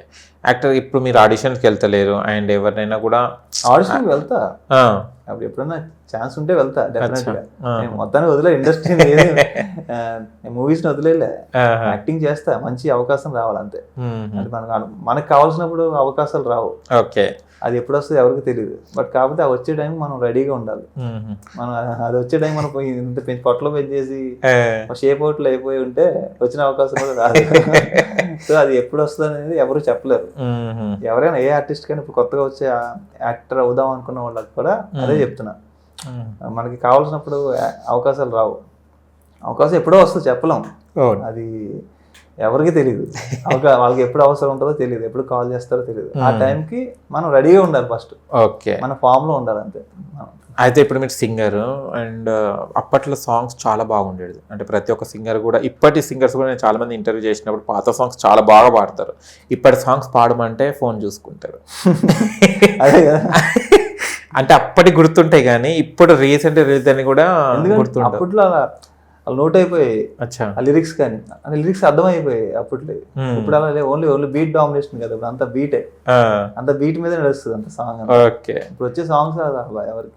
యాక్టర్ ఇప్పుడు మీరు ఆడిషన్కి వెళ్తలేరు. అండ్ ఎవరినైనా కూడా
ఆడిషన్కి వెళ్తా, అప్పుడు ఎప్పుడైనా ఛాన్స్ ఉంటే వెళ్తా డెఫినెట్గా. నేను మొత్తాన్ని వదిలే ఇండస్ట్రీ, మూవీస్ ని వదిలేలే, యాక్టింగ్ చేస్తా. మంచి అవకాశం రావాలంతే. అంటే మనకు కావాల్సినప్పుడు అవకాశాలు రావు.
ఓకే.
అది ఎప్పుడు వస్తుంది ఎవరికి తెలియదు. బట్ కాకపోతే ఆ వచ్చే టైం మనం రెడీగా ఉండాలి. మనం అది వచ్చే టైం మనం ఇంత పొట్టలో పెంచేసి షేప్ అవుట్లు అయిపోయి ఉంటే వచ్చిన అవకాశం కూడా రాదు. సో అది ఎప్పుడు వస్తుంది అనేది ఎవరు చెప్పలేరు. ఎవరైనా ఏ ఆర్టిస్ట్ కానీ ఇప్పుడు కొత్తగా వచ్చే యాక్టర్ అవుదాం అనుకున్న వాళ్ళకి కూడా అదే చెప్తున్నా. మనకి కావాల్సినప్పుడు అవకాశాలు రావు. అవకాశం ఎప్పుడో వస్తుంది చెప్పలేం. అది ఎవరికి తెలియదు. వాళ్ళకి ఎప్పుడు అవసరం ఉంటుందో తెలియదు, ఎప్పుడు కాల్ చేస్తారో తెలియదు. ఆ టైంకి మనం రెడీగా ఉండాలి ఫస్ట్.
ఓకే.
మన ఫామ్ లో ఉండాలి అంతే.
అయితే ఇప్పుడు మీరు సింగర్, అండ్ అప్పట్లో సాంగ్స్ చాలా బాగుండేది. అంటే ప్రతి ఒక్క సింగర్ కూడా, ఇప్పటి సింగర్స్ కూడా నేను చాలా మంది ఇంటర్వ్యూ చేసినప్పుడు పాత సాంగ్స్ చాలా బాగా పాడతారు. ఇప్పటి సాంగ్స్ పాడమంటే ఫోన్ చూసుకుంటారు.
అదే కదా.
అంటే అప్పటి గుర్తుంటాయి కానీ ఇప్పుడు రీసెంట్ రిలీజ్ అని కూడా గుర్తుంటాయి.
అప్పట్లో అలా నోట్ అయిపోయాయి ఆ లిరిక్స్, కానీ ఆ లిరిక్స్ అర్థమైపోయాయి అప్పట్లో. ఇప్పుడు అలా ఓన్లీ బీట్ డామినేషన్ కదా. ఇప్పుడు అంత బీటే, అంత బీట్ మీద నడుస్తుంది అంత సాంగ్.
ఓకే.
ఇప్పుడు వచ్చే సాంగ్స్ ఎవరికి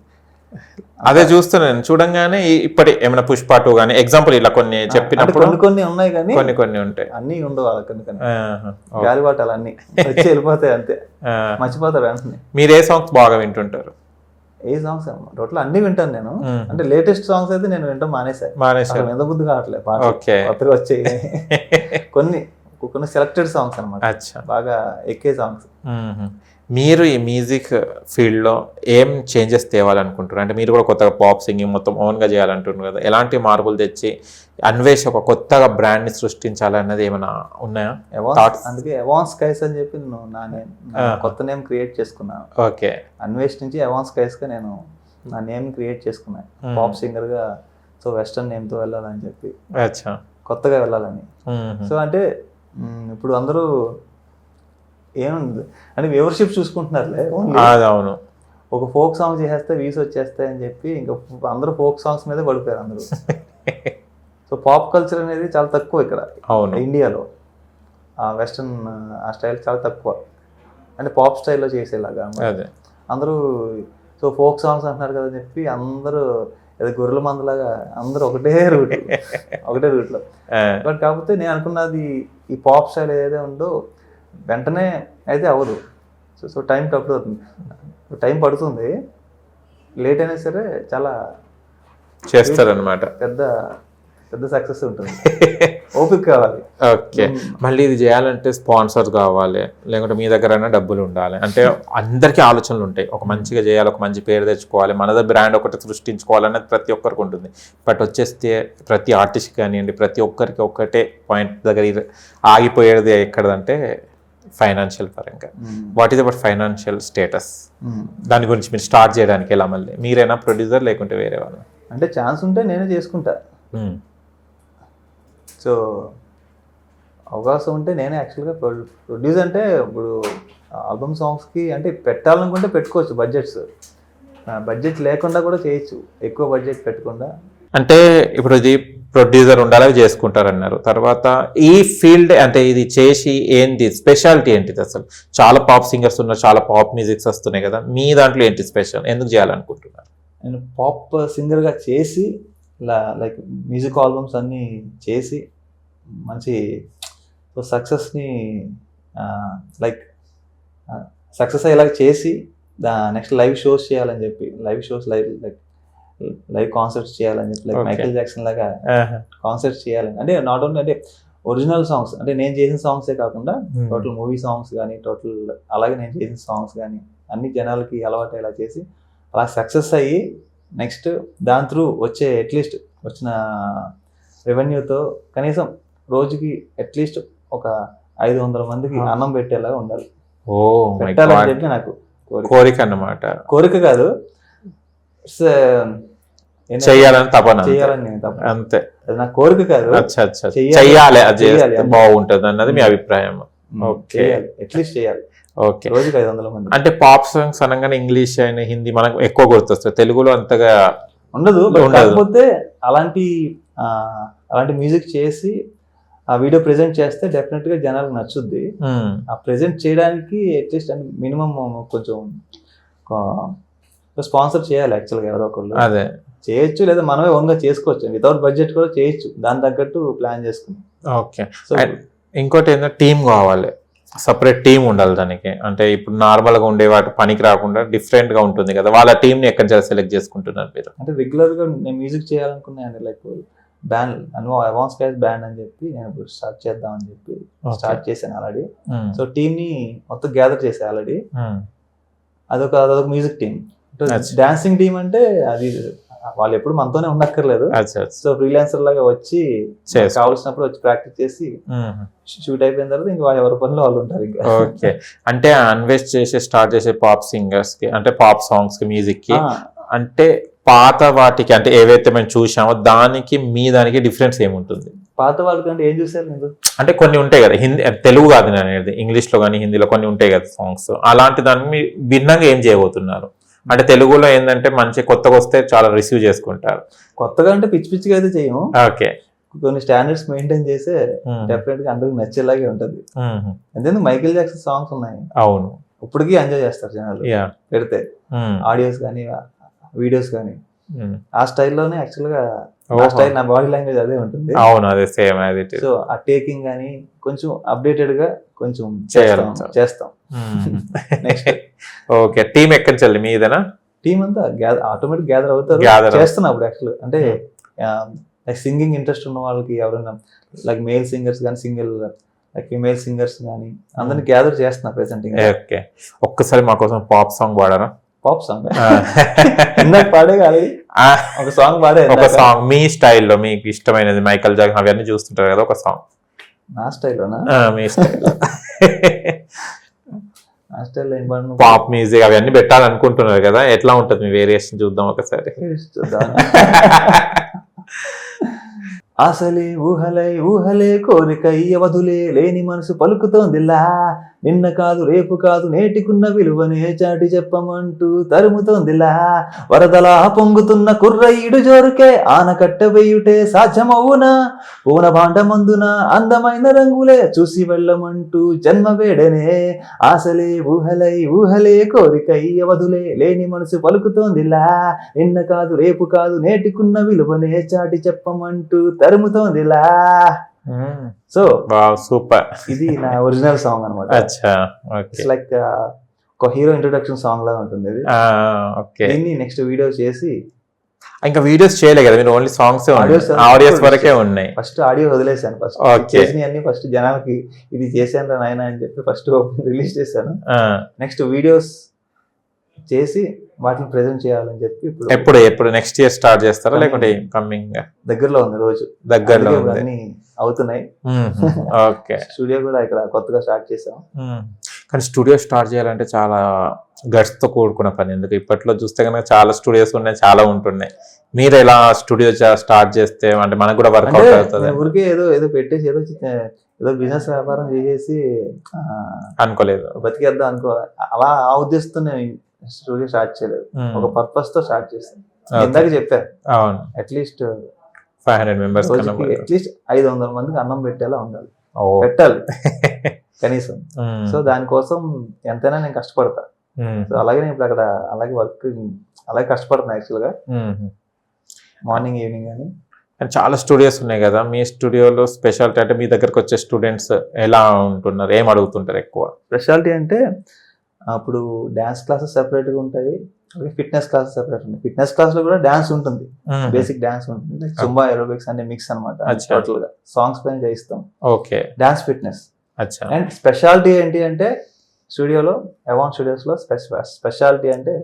అదే చూస్తున్నాను. చూడంగానే ఇప్పటి ఏమైనా పుష్ప 2 కానీ ఎగ్జాంపుల్ ఇలా కొన్ని చెప్పినప్పుడు
కొన్ని ఉన్నాయి కానీ
కొన్ని ఉంటాయి,
అన్ని ఉండవు వాళ్ళకి. గాలిబాటాలు అన్ని వచ్చి వెళ్ళిపోతాయి అంతే, మర్చిపోతారు వెంటనే.
మీరు ఏ సాంగ్స్ బాగా వింటుంటారు?
ఏ సాంగ్స్ టోటల్ అన్ని వింటాను నేను. అంటే లేటెస్ట్ సాంగ్స్ అయితే నేను వింటాం మానేసాను. ఎంత బుద్ధి కావట్లేదు కొత్తగా వచ్చాయి. కొన్ని సెలెక్టెడ్ సాంగ్స్ అనమాట, బాగా ఎక్కే సాంగ్స్.
మీరు ఈ మ్యూజిక్ ఫీల్డ్లో ఏం చేంజెస్ తేవాలనుకుంటున్నారు? అంటే మీరు కూడా కొత్తగా పాప్ సింగింగ్ మొత్తం ఓన్గా చేయాలంటున్నారు కదా, ఎలాంటి మార్పులు తెచ్చి అన్వేష్ ఒక కొత్తగా బ్రాండ్ని సృష్టించాలన్నది ఏమైనా ఉన్నాయా?
అందుకే అవాన్స్ స్కైస్ అని చెప్పి నేను నా కొత్త నేమ్ క్రియేట్ చేసుకున్నాను.
ఓకే,
అన్వేష్ నుంచి అవాన్స్ స్కైస్గా నేను నా నేమ్ క్రియేట్ చేసుకున్నాను. పాప్ సింగర్గా సో వెస్టర్న్ నేమ్తో వెళ్ళాలని చెప్పి,
అచ్చా,
కొత్తగా వెళ్ళాలని. సో అంటే ఇప్పుడు అందరూ ఏముంది అంటే వ్యూవర్షిప్ చూసుకుంటున్నారులే,
అవును,
ఒక ఫోక్ సాంగ్ చేసేస్తే వ్యూస్ వచ్చేస్తాయి అని చెప్పి ఇంకా అందరూ ఫోక్ సాంగ్స్ మీదే పడిపోయారు అందరూ. సో పాప్ కల్చర్ అనేది చాలా తక్కువ ఇక్కడ, అవును, ఇండియాలో. ఆ వెస్టర్న్ ఆ స్టైల్ చాలా తక్కువ, అంటే పాప్ స్టైల్లో చేసేలాగా అందరూ. సో ఫోక్ సాంగ్స్ అంటున్నారు కదా అని చెప్పి అందరూ ఏదో గొర్రెల మందలాగా అందరూ ఒకటే రూట్లో. బట్ కాకపోతే నేను అనుకున్నది ఈ పాప్ స్టైల్ ఏదైతే ఉందో వెంటనే అయితే అవ్వదు. సో టైం తక్కువ అవుతుంది, టైం పడుతుంది, లేట్ అయినా సరే చాలా
చేస్తారనమాట,
పెద్ద సక్సెస్ ఉంటుంది. ఓపిక కావాలి.
ఓకే, మళ్ళీ ఇది చేయాలంటే స్పాన్సర్స్ కావాలి, లేకుంటే మీ దగ్గర డబ్బులు ఉండాలి. అంటే అందరికీ ఆలోచనలు ఉంటాయి, ఒక మంచిగా చేయాలి, ఒక మంచి పేరు తెచ్చుకోవాలి, మనది బ్రాండ్ ఒకటి సృష్టించుకోవాలనేది ప్రతి ఒక్కరికి ఉంటుంది. బట్ వచ్చేస్తే ప్రతి ఆర్టిస్ట్ కానివ్వండి, ప్రతి ఒక్కరికి ఒక్కటే పాయింట్ దగ్గర ఆగిపోయేది ఎక్కడంటే ఫైనాన్షియల్ పరంగా. What is about financial status? దాని గురించి మీరు స్టార్ట్ చేయడానికి ఎలా? మళ్ళీ మీరేనా ప్రొడ్యూసర్ లేకుంటే వేరే వాళ్ళు?
అంటే ఛాన్స్ ఉంటే నేనే చేసుకుంటా. సో అవకాశం ఉంటే నేనే యాక్చువల్గా ప్రొడ్యూస్. అంటే ఇప్పుడు ఆల్బమ్ సాంగ్స్కి అంటే పెట్టాలనుకుంటే పెట్టుకోవచ్చు, బడ్జెట్ లేకుండా కూడా చేయొచ్చు, ఎక్కువ బడ్జెట్ పెట్టకుండా.
అంటే ఇప్పుడు ఇది ప్రొడ్యూసర్ ఉండాలి చేసుకుంటారన్నారు, తర్వాత ఈ ఫీల్డ్ అంటే ఇది చేసి ఏంటి స్పెషాలిటీ ఏంటిది అసలు? చాలా పాప్ సింగర్స్ ఉన్నారు, చాలా పాప్ మ్యూజిక్స్ వస్తున్నాయి కదా, మీ దాంట్లో ఏంటి స్పెషల్, ఎందుకు చేయాలనుకుంటున్నారు?
నేను పాప్ సింగర్గా చేసి లైక్ మ్యూజిక్ ఆల్బమ్స్ అన్నీ చేసి మంచి సక్సెస్ని లైక్ సక్సెస్ అయ్యేలాగా చేసి నెక్స్ట్ లైవ్ షోస్ చేయాలని చెప్పి, లైవ్ కాన్సర్ట్స్ చేయాలని చెప్పి, లైక్ మైకేల్ జాక్సన్ లాగా కాన్సర్ట్స్ చేయాలని. అంటే నాట్ ఓన్లీ అంటే ఒరిజినల్ సాంగ్స్, అంటే నేను చేసిన సాంగ్సే కాకుండా టోటల్ మూవీ సాంగ్స్ కానీ, టోటల్ అలాగే నేను చేసిన సాంగ్స్ కానీ అన్ని జనాలకి అలవాటు ఇలా చేసి అలా సక్సెస్ అయ్యి నెక్స్ట్ దాని త్రూ అట్లీస్ట్ వచ్చిన రెవెన్యూతో కనీసం రోజుకి అట్లీస్ట్ ఒక 500 మందికి అన్నం పెట్టేలాగా ఉండాలి. పెట్టాలని చెప్పి నాకు
కోరిక అన్నమాట.
కోరిక కాదు,
చెయ్యాలని
నేను తపన,
అంతే.
అది నా కోరిక కాదు,
చెయ్యాలి, బాగుంటది అన్నది మీ అభిప్రాయం. ఓకే,
అట్లీస్ట్ చేయాలి.
ఓకే,
రోజుకి 500 మంది.
అంటే పాప్ సాంగ్స్ అనగానే ఇంగ్లీష్ అయిన హిందీ మనకు ఎక్కువ గుర్తొస్తుంది, తెలుగులో అంతగా
ఉండదు. కాకపోతే అలాంటి మ్యూజిక్ చేసి ఆ వీడియో ప్రెజెంట్ చేస్తే డెఫినెట్ గా జనాలకు నచ్చుద్ది. ఆ ప్రెజెంట్ చేయడానికి అట్లీస్ట్ మినిమం కొంచెం స్పాన్సర్ చేయాలి యాక్చువల్గా ఎవరో ఒకళ్ళు.
అదే
చేయొచ్చు, లేదా మనమే ఓన్గా చేసుకోవచ్చు, వితౌట్ బడ్జెట్ కూడా చేయొచ్చు, దాని తగ్గట్టు ప్లాన్ చేసుకుని.
ఓకే, సో ఇంకోటి ఏంటంటే టీం కావాలి, సపరేట్ టీం ఉండాలి దానికి. అంటే ఇప్పుడు నార్మల్గా ఉండే వాటి పనికి రాకుండా డిఫరెంట్గా ఉంటుంది కదా, వాళ్ళ టీంని ఎక్కడి నుంచి సెలెక్ట్ చేసుకుంటున్నారు మీరు?
అంటే రెగ్యులర్గా నేను మ్యూజిక్ చేయాలనుకున్నాను, లైక్ బ్యాండ్ అవాన్స్ స్కైస్ బ్యాండ్ అని చెప్పి నేను ఇప్పుడు స్టార్ట్ చేద్దామని చెప్పి స్టార్ట్ చేశాను ఆల్రెడీ. సో టీమ్ని మొత్తం గ్యాదర్ చేశాను ఆల్రెడీ. అదొక మ్యూజిక్ టీం. డాన్సింగ్ టీం అంటే అది వాళ్ళు ఎప్పుడు మనతోనే ఉండక్కర్లేదు, సో ఫ్రీలాన్సర్ లాగా వచ్చి కావాల్సినప్పుడు వచ్చి ప్రాక్టీస్ చేసి షూట్ అయిపోయిన తర్వాత ఇంకా ఎవరి పనిలో వాళ్ళు ఉంటారు ఇంకా.
ఓకే, అంటే అన్వేస్ట్ స్టార్ట్ చేసే పాప్ సింగర్స్ కి, అంటే పాప్ సాంగ్స్ కి, మ్యూజిక్ కి, అంటే పాత వాటికి అంటే ఏవైతే మేము చూసామో దానికి మీ దానికి డిఫరెన్స్ ఏముంటుంది?
పాత వాళ్ళకంటే ఏం చూసారు మీరు?
అంటే కొన్ని ఉంటాయి కదా, హిందీ తెలుగు కాదు నేను అనేది, ఇంగ్లీష్ లో కానీ హిందీలో కొన్ని ఉంటాయి కదా సాంగ్స్, అలాంటి దాన్ని మీ భిన్నంగా ఏం చేయబోతున్నారు? అంటే తెలుగులో ఏంటంటే మంచి కొత్తగా వస్తే చాలా రిసీవ్ చేసుకుంటారు.
కొత్తగా అంటే పిచ్చిగా అయితే చేయము.
ఓకే,
కొన్ని స్టాండర్డ్స్ మెయింటైన్ చేస్తే డెఫినెట్ గా అందరికి నచ్చేలాగే ఉంటది. ఎందుకంటే మైకేల్ జాక్సన్ సాంగ్స్ ఉన్నాయి, అవును, ఇప్పటికీ ఎంజాయ్ చేస్తారు జనాలు పెడితే, ఆడియోస్ కానీ వీడియోస్ కానీ ఆ స్టైల్లోనే. యాక్చువల్ గా ఆ స్టైల్ నా బాడీ లాంగ్వేజ్ అదే ఉంటుంది.
అవును, అదే సేమ్.
సో ఆ టేకింగ్ కానీ కొంచెం అప్డేటెడ్ గా కొంచెం చేస్తాం. నెక్స్ట్
ఓకే, టీం ఎక్కడి నుంచి వెళ్ళి మీదేనా?
టీం అంతా ఆటోమేటిక్ గ్యాదర్ అవుతారు, చేస్తున్నా ఇప్పుడు యాక్చువల్. అంటే లైక్ సింగింగ్ ఇంట్రెస్ట్ ఉన్న వాళ్ళకి ఎవరైనా లైక్ మేల్ సింగర్స్ కానీ, సింగిల్ లైక్ ఫీమేల్ సింగర్స్ కానీ అందరిని గ్యాదర్ చేస్తున్నా ప్రెసెంట్.
ఓకే, ఒక్కసారి మా కోసం పాప్ సాంగ్ పాడారా?
పాప్ సాంగ్ ఇందాక పాడే కాదు, ఒక సాంగ్ పాడే.
ఒక సాంగ్ మీ స్టైల్లో మీకు ఇష్టమైనది, మైకల్ జాక్సన్ అవన్నీ చూస్తుంటారు కదా, ఒక సాంగ్
నా స్టైల్లోనా?
మీ స్టైల్
నా స్టైల్లో ఏం పాడను?
పాప్ మ్యూజిక్ అవన్నీ పెట్టాలనుకుంటున్నారు కదా, ఎట్లా ఉంటుంది మీ వేరియేషన్ చూద్దాం ఒకసారి.
ఆశలే ఊహలై ఊహలే కోరికై అవధులే లేని మనసు పలుకుతోందిలా, నిన్న కాదు రేపు కాదు నేటికున్న విలువనే చాటి చెప్పమంటూ తరుముతోందిలా, వరదలా పొంగుతున్న కుర్రయ్యుడు జోరుకే ఆనకట్ట వేయుటే సాధ్యమవునా, పూన భాండమందున అందమైన రంగులే చూసి వెళ్ళమంటూ జన్మ వేడనే, ఆశలే ఊహలై ఊహలే కోరికై అవధులే లేని మనసు పలుకుతోందిలా, నిన్న కాదు రేపు కాదు నేటికున్న విలువనే చాటి చెప్పమంటూ తరుముతోందిలా. సో
సూపర్,
ఇది నా ఒరిజినల్ సాంగ్ అనమాట.
అచ్చా, ఓకే,
లైక్ ఒక హీరో ఇంట్రొడక్షన్ సాంగ్ లాగా ఉంటుంది ఇది.
ఓకే,
దీన్ని నెక్స్ట్ వీడియో చేసి,
ఇంకా వీడియోస్ చేయలే కదా మీరు, ఓన్లీ సాంగ్స్ ఆడియోస్ వరకే ఉన్నాయి.
ఫస్ట్ ఆడియో వదిలేసాను, ఫస్ట్ చేసిన అన్ని ఫస్ట్ జనాలకి ఇది చేశాను నాయన అని చెప్పి ఫస్ట్ రిలీజ్ చేశాను. నెక్స్ట్ వీడియోస్ చేసి వాటిని ప్రెజెంట్ చేయాలని చెప్పి
ఎప్పుడు నెక్స్ట్ ఇయర్ స్టార్ట్ చేస్తారా లేకుంటే కమింగ్?
దగ్గరలో ఉంది, రోజు
దగ్గరలో
అన్ని అవుతున్నాయి.
ఓకే,
స్టూడియో కూడా ఇక్కడ కొత్తగా స్టార్ట్ చేసాం.
కానీ స్టూడియో స్టార్ట్ చేయాలంటే చాలా గట్స్ తో కూడుకున్న పని. ఎందుకు ఇప్పట్లో చూస్తే కనుక చాలా స్టూడియోస్ ఉన్నాయి, చాలా ఉంటున్నాయి. మీరు ఎలా స్టూడియో స్టార్ట్ చేస్తే అంటే మనకు కూడా వర్కౌట్ అవుతుంది?
ఊరికే ఏదో ఏదో పెట్టేసి ఏదో బిజినెస్ వ్యాపారం చేసేసి
అనుకోలేదు,
బతికేద్దాం అనుకో, అలా ఆ ఉద్దేశంతో నేను స్టూడియో స్టార్ట్ చేయలేదు. ఒక పర్పస్ తో స్టార్ట్ చేశాను. ఇందాక చెప్పాను, అవును, అట్లీస్ట్
500 మెంబర్స్,
అట్లీస్ట్ 500 మందికి అన్నం పెట్టేలా ఉండాలి, పెట్టాలి కనీసం. సో దానికోసం ఎంతైనా నేను కష్టపడతా. సో అలాగే నేను ఇప్పుడు అక్కడ అలాగే వర్క్ అలాగే కష్టపడుతున్నా యాక్చువల్ గా, మార్నింగ్ ఈవినింగ్ అని.
చాలా స్టూడియోస్ ఉన్నాయి కదా, మీ స్టూడియోలో స్పెషాలిటీ అంటే మీ దగ్గరకు వచ్చే స్టూడెంట్స్ ఎలా ఉంటున్నారు, ఏం అడుగుతుంటారు ఎక్కువ?
స్పెషాలిటీ అంటే అప్పుడు డాన్స్ క్లాసెస్ సెపరేట్ గా ఉంటాయి, ఫిట్నెస్ క్లాసెస్ సెపరేట్ ఉంటాయి. ఫిట్నెస్ క్లాస్ లో కూడా డాన్స్ ఉంటుంది, బేసిక్ డాన్స్ ఉంటుంది, జుంబా ఏరోబిక్స్ అనే మిక్స్ అనమాట. టోటల్ గా సాంగ్స్ పైన చేయిస్తాం.
Okay,
dance fitness. And speciality ఏంటి అంటే స్టూడియోలో, ఎవాన్ స్టూడియోస్ లో స్పెషాలిటీ అంటే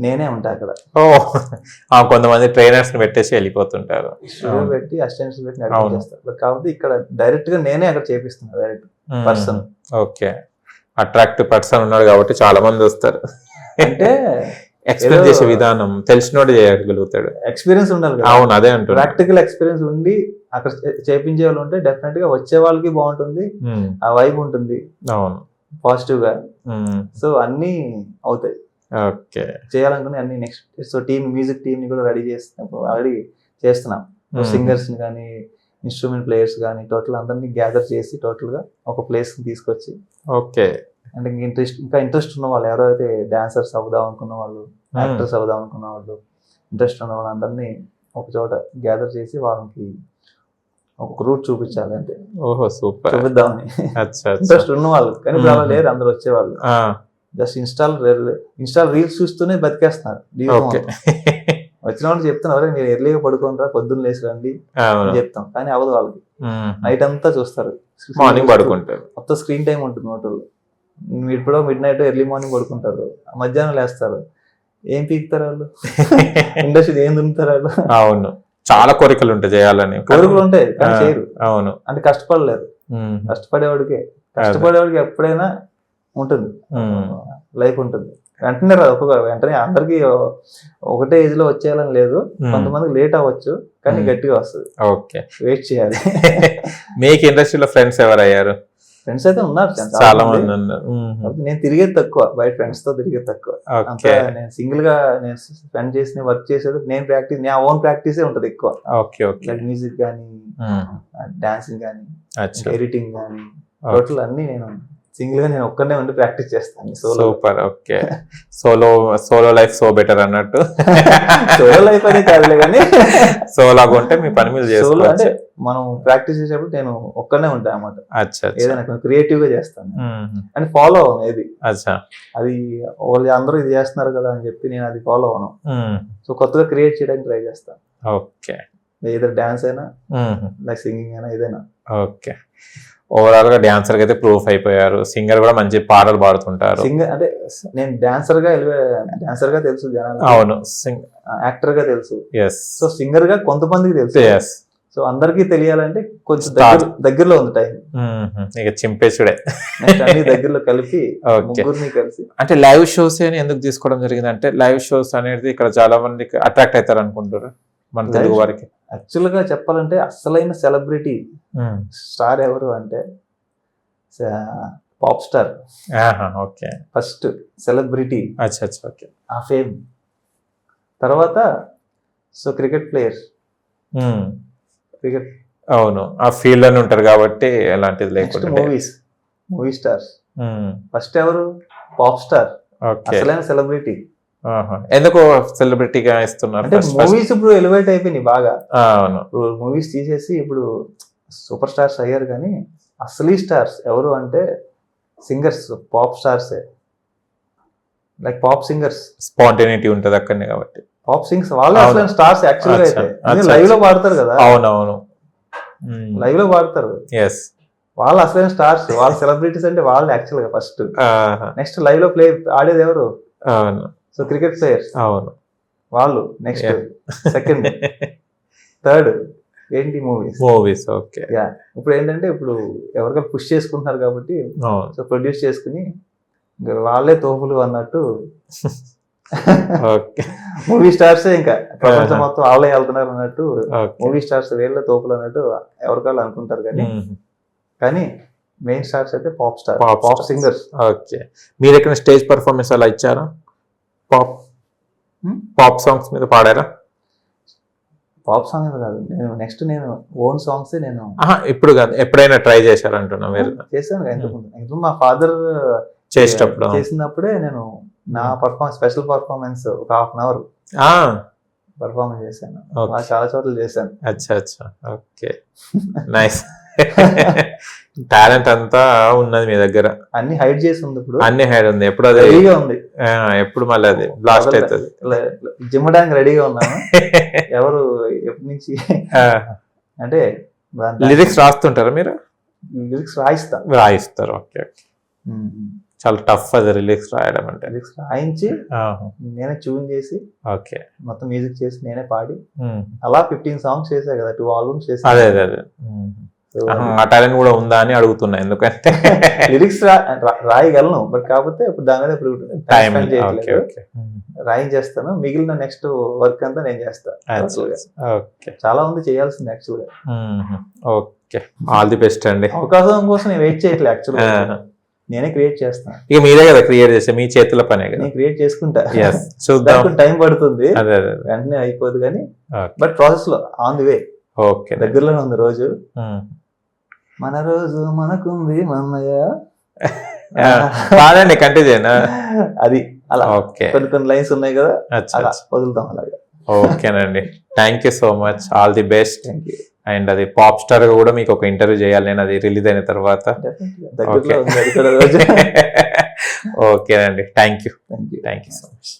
నేనే ఉంటా అక్కడ.
కొంతమంది ట్రైనర్స్ పెట్టేసి వెళ్ళిపోతుంటారు,
స్టూడియో పెట్టి అసిస్టెంట్స్ పెట్టి అడ్మిట్ చేస్తారు. కాబట్టి ఇక్కడ డైరెక్ట్ గా నేనే అక్కడ చేపిస్తున్నా, direct person.
Okay, attractive person ఉన్నాడు కాబట్టి చాలా మంది వస్తారు.
అంటే
ఎక్స్ప్లెయిన్ చేసే విధానం తెలిసినోడు చేయగలుగుతాడు,
ఎక్స్పీరియన్స్ ఉండాలి.
అవును, అదే అంటారు.
ప్రాక్టికల్ ఎక్స్పీరియన్స్ ఉండి అక్కడ చేపించే వాళ్ళు ఉంటే డెఫినెట్ గా వచ్చే వాళ్ళకి బాగుంటుంది, ఆ వైబ్ ఉంటుంది, అవును, పాజిటివ్ గా. సో అన్ని అవుతాయి.
ఓకే,
చేయాలనుకుని అన్ని నెక్స్ట్. సో మ్యూజిక్ టీమ్ ని కూడా రెడీ చేస్తున్నప్పుడు ఆల్రెడీ చేస్తున్నాం. సింగర్స్ ని కానీ ఇన్స్ట్రుమెంట్ ప్లేయర్స్ కానీ టోటల్ అందరినీ గ్యాదర్ చేసి టోటల్ గా ఒక ప్లేస్ కి తీసుకొచ్చి,
ఓకే,
అంటే ఇంకా ఇంట్రెస్ట్ ఉన్న వాళ్ళు, ఎవరైతే డాన్సర్స్ అవుదాం అనుకున్న వాళ్ళు, యాక్టర్స్ అవుదాం అనుకున్న వాళ్ళు, ఇంట్రెస్ట్ ఉన్న వాళ్ళు అందరినీ ఒక చోట గ్యాదర్ చేసి వాళ్ళకి ఒక రూట్ చూపించాలి అంతే.
ఓహో, సూపర్,
చూపిద్దామని. ఇంట్రెస్ట్ ఉన్న వాళ్ళు, కానీ అలా లేరు అందరు వచ్చేవాళ్ళు. జస్ట్ ఇన్స్టాల్ రీల్స్ చూస్తూనే బతికేస్తున్నారు. వచ్చిన వాళ్ళు చెప్తున్నారు, మీరు ఎర్లీగా పడుకోనరా, పొద్దున్న లేచి రండి అని చెప్తాం, కానీ అవ్వదు వాళ్ళకి. నైట్ అంతా చూస్తారు,
మార్నింగ్ పడుకుంటారు,
మొత్తం స్క్రీన్ టైం ఉంటుంది హోటల్లో. మీరు ఇప్పుడు మిడ్ నైట్ ఎర్లీ మార్నింగ్ పడుకుంటారు, మధ్యాహ్నం లేస్తారు. ఏం పీకుతారు వాళ్ళు? ఇండస్ట్రీ ఏం దున్నుతారు వాళ్ళు?
అవును, చాలా కోరికలు ఉంటాయి చేయాలని,
కోరికలు ఉంటాయి కానీ చేయరు.
అవును,
అంటే కష్టపడలేరు. కష్టపడేవాడికి ఎప్పుడైనా ఉంటుంది, లైఫ్ ఉంటుంది. వెంటనే రాదు, వెంటనే అందరికి ఒకటే ఏజ్ లో వచ్చేయాలని లేదు. కొంతమందికి లేట్ అవ్వచ్చు, కానీ గట్టిగా వస్తుంది.
ఓకే,
వెయిట్ చేయాలి.
మీకు ఇండస్ట్రీలో ఫ్రెండ్స్ ఎవరు అయ్యారు?
ఫ్రెండ్స్ అయితే ఉన్నారు,
చాలా మంది ఉన్నారు.
నేను తిరిగేది తక్కువ, బయట ఫ్రెండ్స్ తో తిరిగేది తక్కువ. నేను సింగిల్ గా నేను స్పెండ్ చేసిన వర్క్ చేసేది, నా ఓన్ ప్రాక్టీసే ఉంటది ఎక్కువ. మ్యూజిక్ గానీ, డాన్సింగ్ గానీ, ఎడిటింగ్ గానీ, టోటల్ అన్ని నేను సింగిల్ గా నేను ఒక్కనే ఉండి ప్రాక్టీస్ చేస్తాను.
Super, okay. Solo life so better అన్నట్టు.
సోలో లైఫ్ అనే కాదులే కానీ,
సోలాగా ఉంటే మీ పని మీద చేసుకోవచ్చు.
అంటే మనం ప్రాక్టీస్ చేసేప్పుడు నేను ఒక్కనే ఉంటాను అన్నమాట. ఏదైనా క్రియేటివ్ గా చేస్తాను అని ఫాలో అవను ఏది. అది వాళ్ళు అందరూ ఇది చేస్తున్నారు కదా అని చెప్పి నేను అది ఫాలో అవను. సో కొత్తగా క్రియేట్ చేయడానికి ట్రై చేస్తాను.
ఓకే,
ఏదైనా డాన్స్ అయినా, లైక్ సింగింగ్ అయినా, ఏదైనా.
ఓకే, ఓవరాల్ గా డాన్సర్ గా అయితే ప్రూఫ్ అయిపోయారు, సింగర్ కూడా మంచి పాటలు పాడుతుంటారు.
సింగర్ అంటే నేను డాన్సర్ గా తెలుసు జనాలు,
అవును,
యాక్టర్ గా తెలుసు.
ఎస్
సో సింగర్ గా కొంతమందికి తెలుసు.
ఎస్.
సో అందరికీ తెలియాలంటే కొంచెం దగ్గరలో ఉంది టైం.
ఇక చింపేసుడే
నెక్స్ట్ అన్ని దగ్గరలో కలిపి
Okay.
ముగ్గురిని కలిసి.
అంటే లైవ్ షోస్ అని ఎందుకు తీసుకోవడం జరిగింది అంటే లైవ్ షోస్ అనేది ఇక్కడ చాలా మందికి అట్రాక్ట్ అవుతారు అనుకుంటారు మన తెలుగు వారికి.
యాక్చువల్ గా చెప్పాలంటే అసలైన సెలబ్రిటీ స్టార్ ఎవరు అంటే pop star.
Okay,
first celebrity
అచ్చా అచ్చా, ఓకే.
ఆ ఫేమ్ తర్వాత సో క్రికెట్ ప్లేయర్, క్రికెట్
అవును, ఆ ఫీల్డ్ అని ఉంటారు కాబట్టి ఎలాంటిది లేకుండా.
Movie stars. ఫస్ట్ ఎవరు? Pop star,
okay.
అసలైన సెలబ్రిటీ.
ఎందుకు సెలబ్రిటీగా ఇస్తున్నారు?
అంటే మూవీస్ ఇప్పుడు ఎలివేట్ అయిపోయినాయి బాగా.
అవును,
మూవీస్ తీసేసి ఇప్పుడు సూపర్ స్టార్స్ అయ్యారు, కానీ అసలీ స్టార్స్ ఎవరు అంటే సింగర్స్, పాప్ స్టార్సే. లైక్ పాప్ సింగర్స్,
స్పాంటేనిటీ ఉంటది అక్కడనే కాబట్టి.
పాప్ సింగర్స్ వాళ్ళే అసలైన స్టార్స్ యాక్చువల్ గా అయితే.
అచ్చా.
లైవ్ లో పాడతారు కదా,
అవునవును,
లైవ్ లో పాడతారు.
ఎస్.
వాళ్ళు అసలైన స్టార్స్, వాళ్ళ సెలబ్రిటీస్ అంటే వాళ్ళు యాక్చువల్ గా ఫస్ట్. నెక్స్ట్ లైవ్ లో ప్లే ఆడేది ఎవరు?
అవును,
సో క్రికెట్ ప్లేయర్స్,
అవును,
వాళ్ళు. నెక్స్ట్ సెకండ్, థర్డ్ ఏంటి?
మూవీస్. ఓకే.
యా, ఇప్పుడు ఏంటంటే ఇప్పుడు ఎవరికైనా పుష్ చేసుకుంటున్నారు కాబట్టి
అవును,
సో ప్రొడ్యూస్ చేసుకుని ఇంకా వాళ్ళే తోపులు అన్నట్టు
ఓకే.
మూవీ స్టార్సే ఇంకా ప్రపంచం మొత్తం వాళ్ళే వెళ్తున్నారు అన్నట్టు,
ఓకే.
మూవీ స్టార్స్ వీళ్ళే తోపులు అన్నట్టు ఎవరికాళ్ళు అనుకుంటారు. కానీ మెయిన్ స్టార్స్ అయితే pop star, pop singers.
Okay. మీరు ఎక్కడ స్టేజ్ పర్ఫార్మెన్స్ అలా ఇచ్చారా? పాప్ సాంగ్స్ మీద పాడారా?
పాప్ సాంగ్ కాదు, నేను ఓన్ సాంగ్స్ నేను
ఇప్పుడు కాదు, ఎప్పుడైనా ట్రై చేశారంటున్నా మీరు?
చేశాను ఇంతకుముందు. మా ఫాదర్ చేసినప్పుడే నేను నా స్పెషల్ పర్ఫార్మెన్స్ ఒక 1/2 hour పర్ఫార్మెన్స్ చేశాను. చాలా చోట్ల చేశాను.
అచ్చా అచ్చా, ఓకే. నైస్. టాలెంట్ అంతా ఉన్నది మీ దగ్గర.
అన్ని హైడ్ చేసి ఉంది ఇప్పుడు.
అన్ని హైడ్ ఉంది. ఎప్పుడు అది
రెడీగా ఉంది.
ఎప్పుడు మళ్ళీ అది బ్లాస్ట్ అవుతుంది.
జిమ్మడానికి రెడీగా ఉన్నాను. ఎవరు ఎప్పటి నుంచి అంటే
లిరిక్స్ రాస్తుంటారా మీరు?
లిరిక్స్
రాయిస్తారు. ఓకే. చాలా టఫ్ అది లిరిక్స్ రాయడం అంటే.
లిరిక్స్ రాయించి నేనే ట్యూన్ చేసి,
ఓకే,
మొత్తం మ్యూజిక్ చేసి నేనే పాడి అలా 15 సాంగ్స్ చేసా కదా, 2 albums చేసా.
అదే ఆ టాలెంట్ కూడా ఉందా అని అడుగుతున్నా, ఎందుకంటే
లిరిక్స్ రాయగలను, బట్ కాకపోతే ఇప్పుడు దాని మీద ఇప్పుడు టైం స్పెండ్ చేయట్లేదు. రాయించేస్తాను, మిగిలిన నెక్స్ట్ వర్క్ అంతా నేను చేస్తాను. చాలా ఉంది చేయాల్సింది యాక్చువల్ గా.
ఓకే, ఆల్ ది బెస్ట్ అండి.
అవకాశం కోసం నేను వెయిట్ చేయట్లేదు యాక్చువల్ గా, నేనే క్రియేట్ చేస్తాను.
ఇక మీరే కదా క్రియేట్ చేస్తే, మీ చేతుల పనే కదా.
నేను క్రియేట్ చేసుకుంటా.
చూద్దాం,
టైం పడుతుంది, వెంటనే అయిపోదు కానీ, బట్ ప్రాసెస్ లో ఆన్ ది వే.
ఓకే,
దగ్గరలోనే ఉంది రోజు. మన రోజు మనకుంది మన్నయ్య.
కాదండి, కంటిన్యూ
అది అలా.
ఓకే,
కొన్ని లైన్స్ ఉన్నాయి కదా, అలా వదులుతాం అలాగా.
ఓకేనండి, thank you so much, all the best.
Thank you.
And అది పాప్ స్టార్ గా కూడా మీకు ఒక ఇంటర్వ్యూ చేయాలి నేను, అది రిలీజ్ అయిన తర్వాత. ఓకేనండి, థ్యాంక్ యూ సో మచ్.